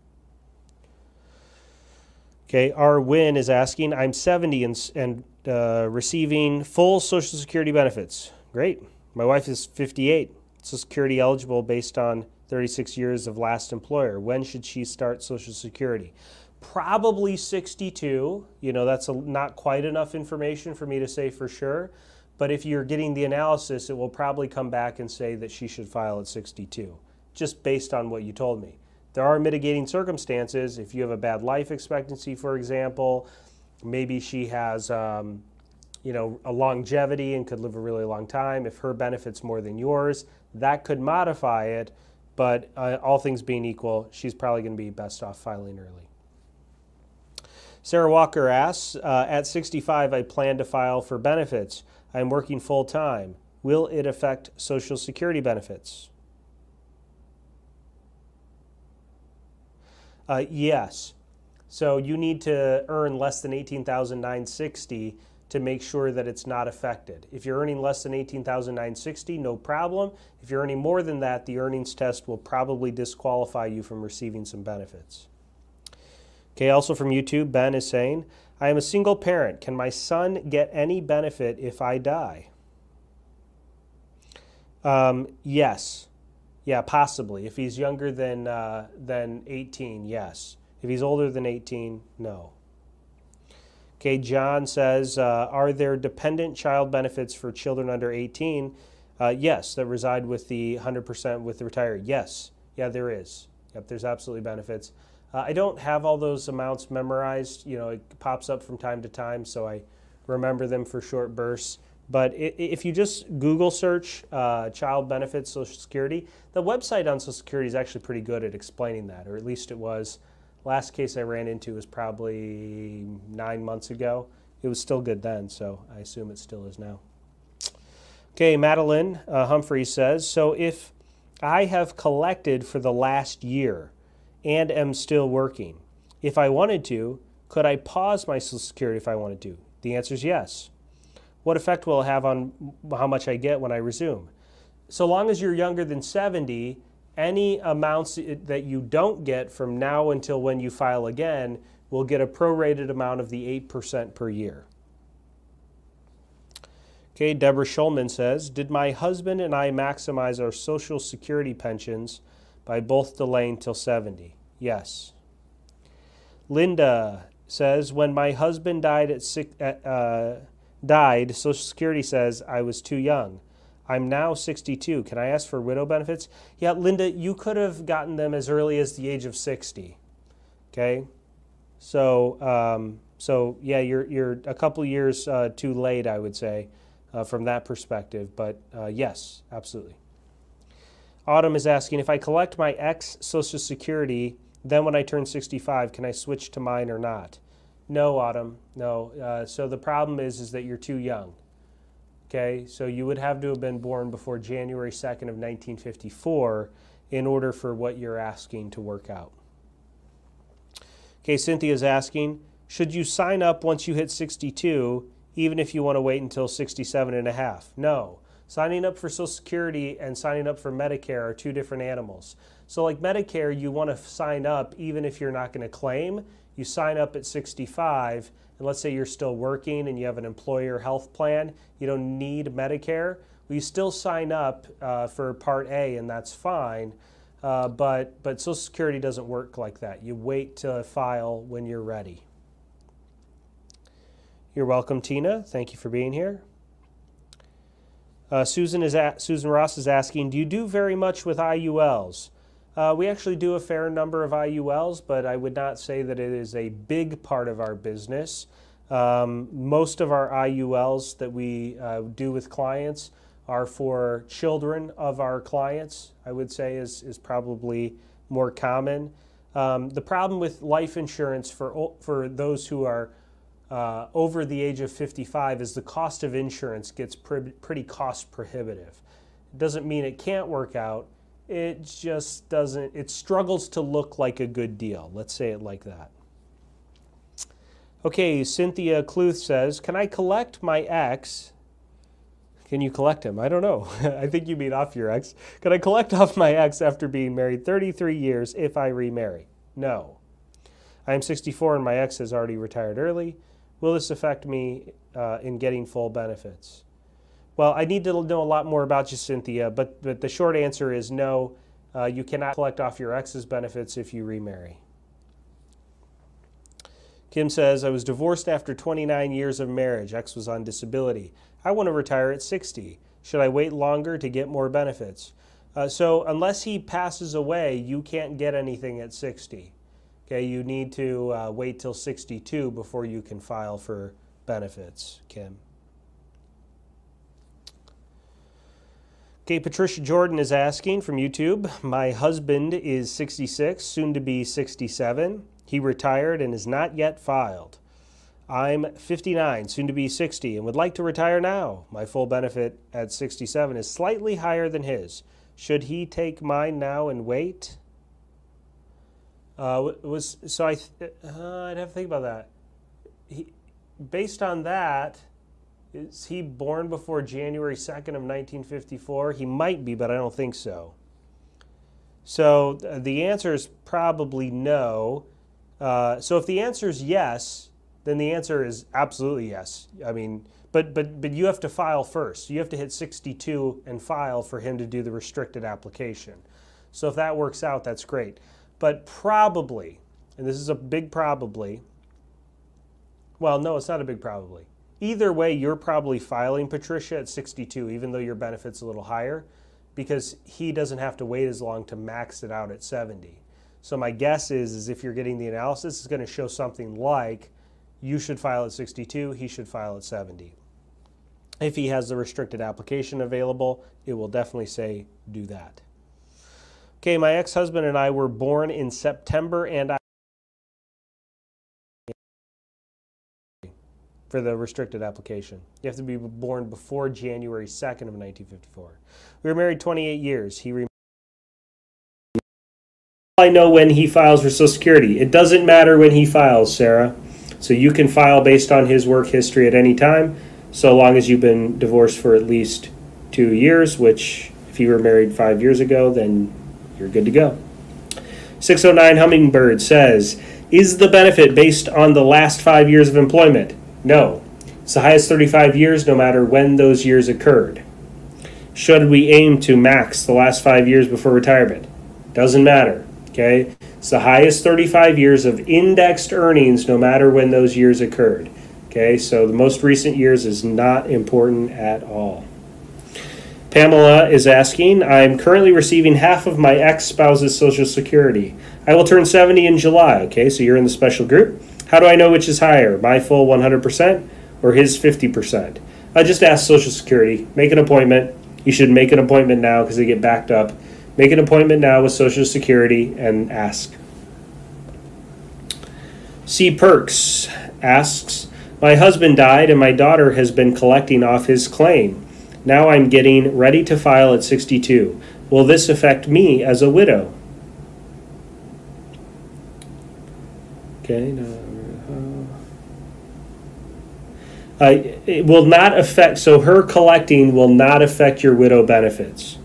Okay, our Win is asking, I'm 70 and receiving full Social Security benefits. Great. My wife is 58. Social Security eligible based on 36 years of last employer. When should she start Social Security? Probably 62. You know, that's not quite enough information for me to say for sure. But if you're getting the analysis, it will probably come back and say that she should file at 62, just based on what you told me. There are mitigating circumstances. If you have a bad life expectancy, for example, maybe she has a longevity and could live a really long time. If her benefit's more than yours, that could modify it. But all things being equal, she's probably going to be best off filing early. Sarah Walker asks, at 65, I plan to file for benefits. I'm working full-time. Will it affect Social Security benefits? Yes. So you need to earn less than $18,960 to make sure that it's not affected. If you're earning less than $18,960, no problem. If you're earning more than that, the earnings test will probably disqualify you from receiving some benefits. Okay, also from YouTube, Ben is saying, I am a single parent. Can my son get any benefit if I die? Yes. Yeah, possibly. If he's younger than 18, yes. If he's older than 18, no. Okay, John says, are there dependent child benefits for children under 18? Yes, that reside with the 100% with the retiree. Yes, yeah, there is. Yep, there's absolutely benefits. I don't have all those amounts memorized. You know, it pops up from time to time, so I remember them for short bursts. But if you just Google search child benefits, Social Security, the website on Social Security is actually pretty good at explaining that, or at least it was. Last case I ran into was probably 9 months ago. It was still good then, so I assume it still is now. Okay, Madeline Humphreys says, so if I have collected for the last year and am still working, if I wanted to, could I pause my Social Security if I wanted to? The answer is yes. What effect will it have on how much I get when I resume? So long as you're younger than 70, any amounts that you don't get from now until when you file again will get a prorated amount of the 8% per year. Okay, Deborah Schulman says, did my husband and I maximize our Social Security pensions by both delaying till 70? Yes. Linda says, when my husband died at died, Social Security says I was too young. I'm now 62. Can I ask for widow benefits? Yeah, Linda, you could have gotten them as early as the age of 60. Okay, so yeah, you're a couple years too late, I would say, from that perspective. But yes, absolutely. Autumn is asking, if I collect my ex Social Security, then when I turn 65, can I switch to mine or not? No, Autumn, no. So the problem is that you're too young. Okay, so you would have to have been born before January 2nd of 1954 in order for what you're asking to work out. Okay, Cynthia's asking, should you sign up once you hit 62, even if you want to wait until 67 and a half? No. Signing up for Social Security and signing up for Medicare are two different animals. So like Medicare, you want to sign up even if you're not going to claim. You sign up at 65, and let's say you're still working and you have an employer health plan, you don't need Medicare, well, you still sign up for Part A, and that's fine. But Social Security doesn't work like that. You wait to file when you're ready. You're welcome, Tina. Thank you for being here. Susan Ross is asking, do you do very much with IULs? We actually do a fair number of IULs, but I would not say that it is a big part of our business. Most of our IULs that we do with clients are for children of our clients, I would say is probably more common. The problem with life insurance for those who are over the age of 55 is the cost of insurance gets pretty cost prohibitive. It doesn't mean it can't work out. It just doesn't, it struggles to look like a good deal. Let's say it like that. Okay, Cynthia Cluth says, can I collect my ex? Can you collect him? I don't know. I think you mean off your ex. Can I collect off my ex after being married 33 years if I remarry? No. I am 64 and my ex has already retired early. Will this affect me in getting full benefits? Well, I need to know a lot more about you, Cynthia, but the short answer is no. You cannot collect off your ex's benefits if you remarry. Kim says, I was divorced after 29 years of marriage. Ex was on disability. I want to retire at 60. Should I wait longer to get more benefits? So unless he passes away, you can't get anything at 60. Okay, you need to wait till 62 before you can file for benefits, Kim. Okay, Patricia Jordan is asking from YouTube, my husband is 66, soon to be 67. He retired and is not yet filed. I'm 59, soon to be 60, and would like to retire now. My full benefit at 67 is slightly higher than his. Should he take mine now and wait? I'd have to think about that. Based on that, is he born before January 2nd of 1954? He might be, but I don't think so. So the answer is probably no. So if the answer is yes, then the answer is absolutely yes. I mean, but you have to file first. You have to hit 62 and file for him to do the restricted application. So if that works out, that's great. But probably, and this is a big probably, well, no, it's not a big probably. Either way, you're probably filing, Patricia, at 62, even though your benefit's a little higher, because he doesn't have to wait as long to max it out at 70. So my guess is if you're getting the analysis, it's going to show something like you should file at 62, he should file at 70. If he has the restricted application available, it will definitely say do that. Okay, my ex-husband and I were born in September and for the restricted application. You have to be born before January 2nd of 1954. We were married 28 years. I know when he files for Social Security. It doesn't matter when he files, Sarah. So you can file based on his work history at any time, so long as you've been divorced for at least 2 years, which if you were married 5 years ago, then you're good to go. 609 Hummingbird says, is the benefit based on the last 5 years of employment? No. It's the highest 35 years no matter when those years occurred. Should we aim to max the last 5 years before retirement? Doesn't matter. Okay? It's the highest 35 years of indexed earnings no matter when those years occurred. Okay? Okay, so the most recent years is not important at all. Pamela is asking, I'm currently receiving half of my ex-spouse's Social Security. I will turn 70 in July. Okay, so you're in the special group. How do I know which is higher, my full 100% or his 50%? I just ask Social Security, make an appointment. You should make an appointment now because they get backed up. Make an appointment now with Social Security and ask. C. Perks asks, my husband died and my daughter has been collecting off his claim. Now I'm getting ready to file at 62. Will this affect me as a widow? Okay. It will not affect, so her collecting will not affect your widow benefits.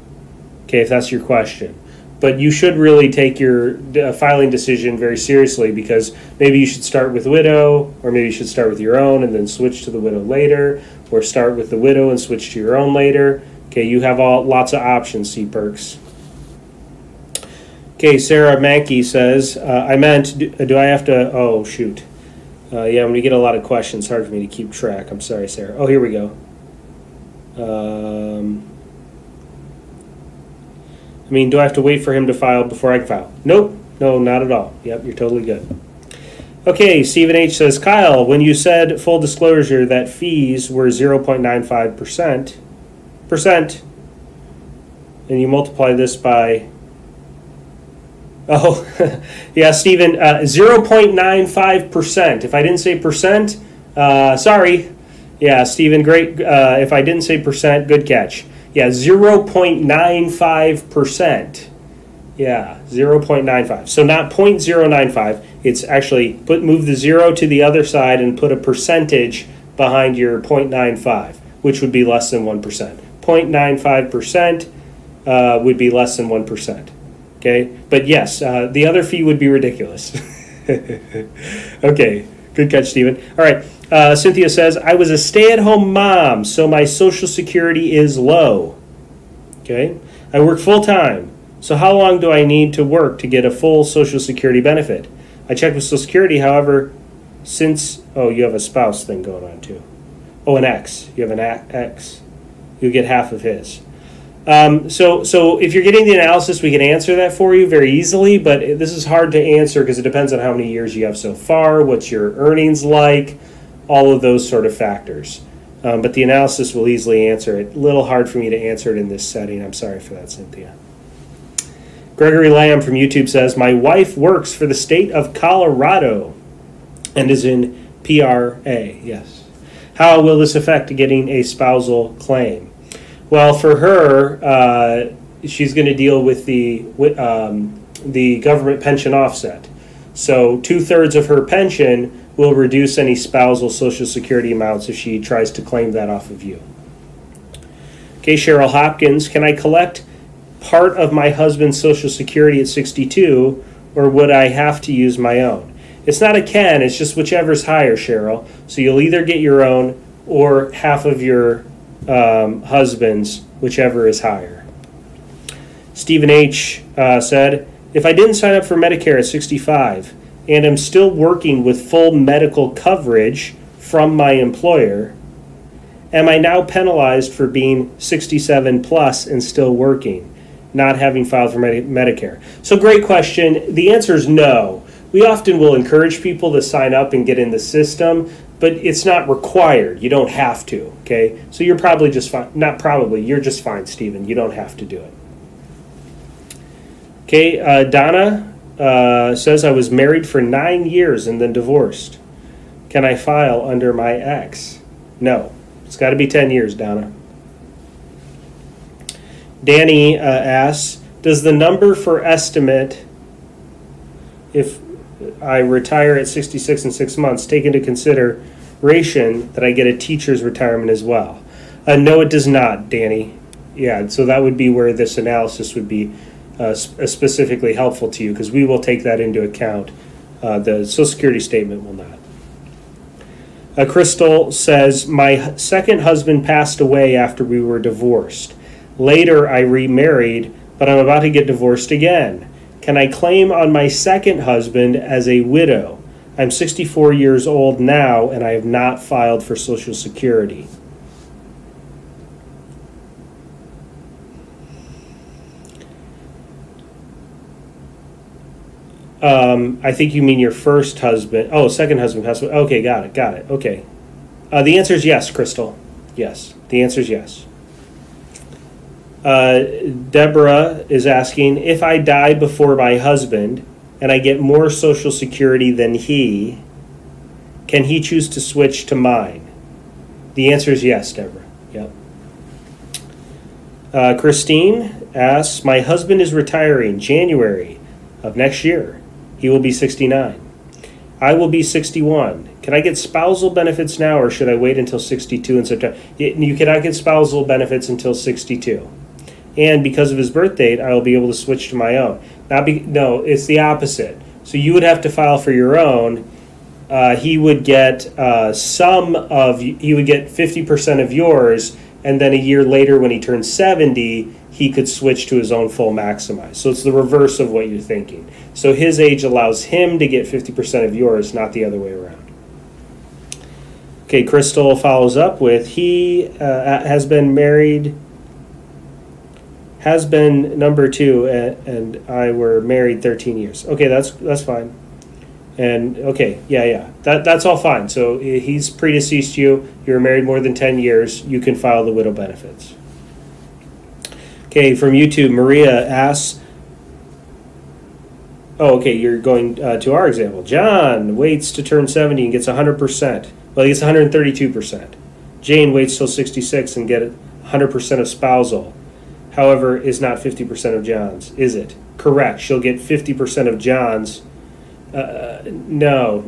Okay, if that's your question. But you should really take your filing decision very seriously, because maybe you should start with widow, or maybe you should start with your own and then switch to the widow later, or start with the widow and switch to your own later. Okay, you have lots of options, C. Perks. Okay, Sarah Mankey says, I meant, do I have to, oh, shoot. Yeah, when we get a lot of questions, it's hard for me to keep track. I'm sorry, Sarah. Oh, here we go. I mean, do I have to wait for him to file before I can file? Nope. No, not at all. Yep, you're totally good. Okay, Stephen H. says, Kyle, when you said full disclosure that fees were 0.95%, and you multiply this by, oh, yeah, Stephen, 0.95%. If I didn't say percent, sorry. Yeah, Stephen, great. If I didn't say percent, good catch. Yeah, 0.95%. Yeah, 0.95. So not 0.095. It's actually move the 0 to the other side and put a percentage behind your 0.95, which would be less than 1%. 0.95% would be less than 1%. Okay, but yes, the other fee would be ridiculous. Okay, good catch, Stephen. All right, Cynthia says, I was a stay-at-home mom, so my Social Security is low. Okay, I work full-time, so how long do I need to work to get a full Social Security benefit? I checked with Social Security, however, since, oh, you have a spouse thing going on too. Oh, an ex. You have an ex. You'll get half of his. So if you're getting the analysis, we can answer that for you very easily, but this is hard to answer because it depends on how many years you have so far, what's your earnings like, all of those sort of factors. But the analysis will easily answer it. A little hard for me to answer it in this setting. I'm sorry for that, Cynthia. Gregory Lamb from YouTube says, my wife works for the state of Colorado and is in PRA. Yes. How will this affect getting a spousal claim? Well, for her, she's going to deal with the government pension offset. So 2/3 of her pension will reduce any spousal Social Security amounts if she tries to claim that off of you. Okay, Cheryl Hopkins, can I collect part of my husband's Social Security at 62, or would I have to use my own? It's not a can, it's just whichever's higher, Cheryl. So you'll either get your own or half of your husband's, whichever is higher. Stephen H. Said, if I didn't sign up for Medicare at 65 and am still working with full medical coverage from my employer, am I now penalized for being 67 plus and still working, not having filed for Medicare? So great question. The answer is no. We often will encourage people to sign up and get in the system, but it's not required. You don't have to, okay? So you're probably just fine. Not probably, you're just fine, Stephen. You don't have to do it. Okay, Donna says, I was married for 9 years and then divorced. Can I file under my ex? No. It's got to be 10 years, Donna. Danny asks, does the number for estimate if I retire at 66 and 6 months take into consideration that I get a teacher's retirement as well? No, it does not, Danny. Yeah, so that would be where this analysis would be specifically helpful to you, because we will take that into account. The Social Security statement will not. Crystal says, my second husband passed away after we were divorced. Later, I remarried, but I'm about to get divorced again. Can I claim on my second husband as a widow? I'm 64 years old now, and I have not filed for Social Security. I think you mean your first husband. Oh, second husband passed away. Okay, got it. Okay. The answer is yes, Crystal. Yes, the answer is yes. Deborah is asking, if I die before my husband and I get more Social Security than he, can he choose to switch to mine? The answer is yes, Deborah. Yep. Christine asks, my husband is retiring January of next year. He will be 69. I will be 61. Can I get spousal benefits now, or should I wait until 62 in September? You cannot get spousal benefits until 62. And because of his birth date, I will be able to switch to my own. No, it's the opposite. So you would have to file for your own. He would get he would get 50% of yours, and then a year later when he turns 70, he could switch to his own full maximize. So it's the reverse of what you're thinking. So his age allows him to get 50% of yours, not the other way around. Okay, Crystal follows up with, he has been married, has been number 2, and I were married 13 years. Okay, that's fine. And okay, yeah, that's all fine. So he's predeceased you, you were married more than 10 years, you can file the widow benefits. Okay, from YouTube, Maria asks, oh, okay, you're going to our example. John waits to turn 70 and gets 100%. Well, he gets 132%. Jane waits till 66 and get 100% of spousal. However, is not 50% of John's, is it? Correct. She'll get 50% of John's. No.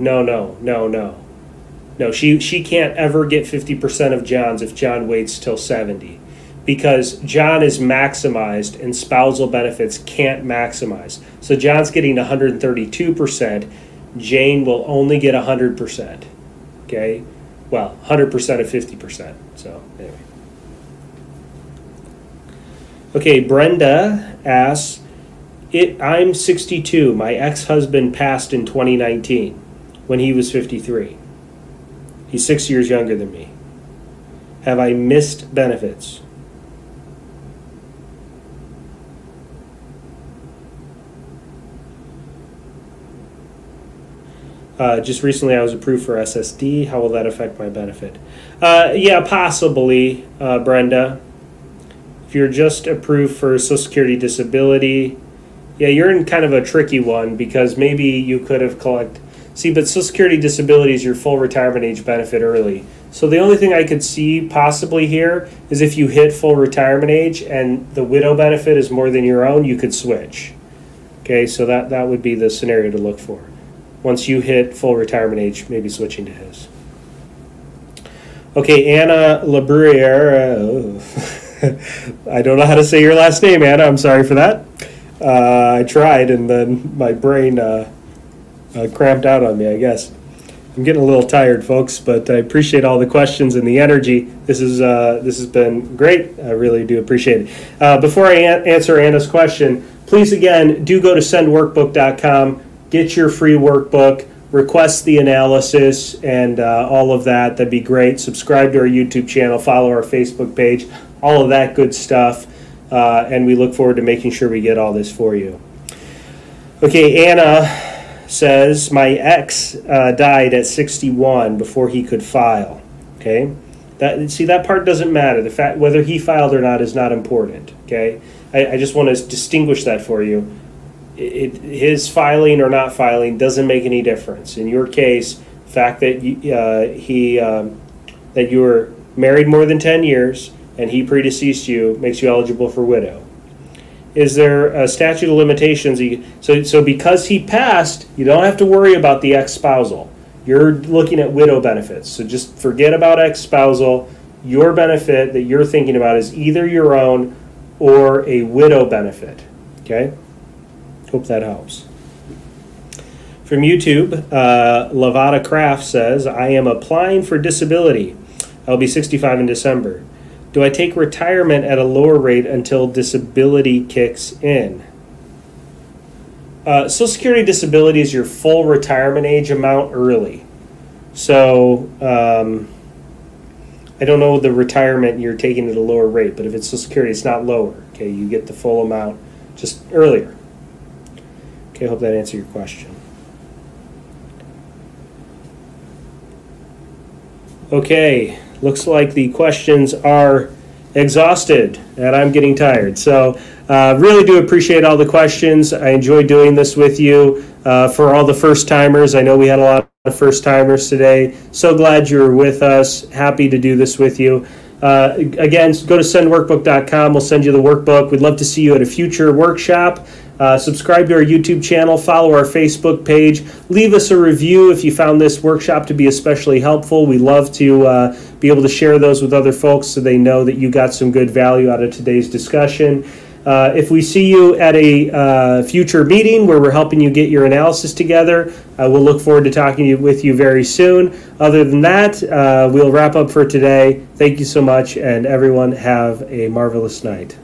No, she can't ever get 50% of John's if John waits till 70. Because John is maximized and spousal benefits can't maximize. So John's getting 132%. Jane will only get 100%. Okay? Well, 100% of 50%. So, anyway. Okay, Brenda asks, I'm 62. My ex-husband passed in 2019 when he was 53. He's 6 years younger than me. Have I missed benefits? Just recently I was approved for SSD. How will that affect my benefit? Yeah, possibly, Brenda. If you're just approved for Social Security Disability, yeah, you're in kind of a tricky one because maybe you could have collected. See, but Social Security Disability is your full retirement age benefit early. So the only thing I could see possibly here is if you hit full retirement age and the widow benefit is more than your own, you could switch. Okay, so that would be the scenario to look for. Once you hit full retirement age, maybe switching to his. Okay, Anna LeBruyere. I don't know how to say your last name, Anna. I'm sorry for that. I tried, and then my brain cramped out on me, I guess. I'm getting a little tired, folks, but I appreciate all the questions and the energy. This has been great. I really do appreciate it. Before I answer Anna's question, please, again, do go to sendworkbook.com. Get your free workbook, request the analysis, and all of that. That'd be great. Subscribe to our YouTube channel, follow our Facebook page, all of that good stuff. And we look forward to making sure we get all this for you. Okay, Anna says, my ex died at 61 before he could file. Okay, that part doesn't matter. The fact whether he filed or not is not important. Okay, I just want to distinguish that for you. His filing or not filing doesn't make any difference. In your case, the fact that that you were married more than 10 years and he predeceased you makes you eligible for widow. Is there a statute of limitations? So because he passed, you don't have to worry about the ex-spousal. You're looking at widow benefits. So just forget about ex-spousal. Your benefit that you're thinking about is either your own or a widow benefit. Okay? Hope that helps. From YouTube, Lavada Craft says, I am applying for disability. I'll be 65 in December. Do I take retirement at a lower rate until disability kicks in? Social Security disability is your full retirement age amount early. So I don't know the retirement you're taking at a lower rate, but if it's Social Security, it's not lower. Okay, you get the full amount just earlier. Okay, I hope that answered your question. Okay, looks like the questions are exhausted, and I'm getting tired. So really do appreciate all the questions. I enjoy doing this with you. For all the first-timers, I know we had a lot of first-timers today. So glad you were with us. Happy to do this with you. Again, go to sendworkbook.com. We'll send you the workbook. We'd love to see you at a future workshop. Subscribe to our YouTube channel, follow our Facebook page, leave us a review if you found this workshop to be especially helpful. We love to be able to share those with other folks so they know that you got some good value out of today's discussion. If we see you at a future meeting where we're helping you get your analysis together, we'll look forward to talking with you very soon. Other than that, we'll wrap up for today. Thank you so much, and everyone have a marvelous night.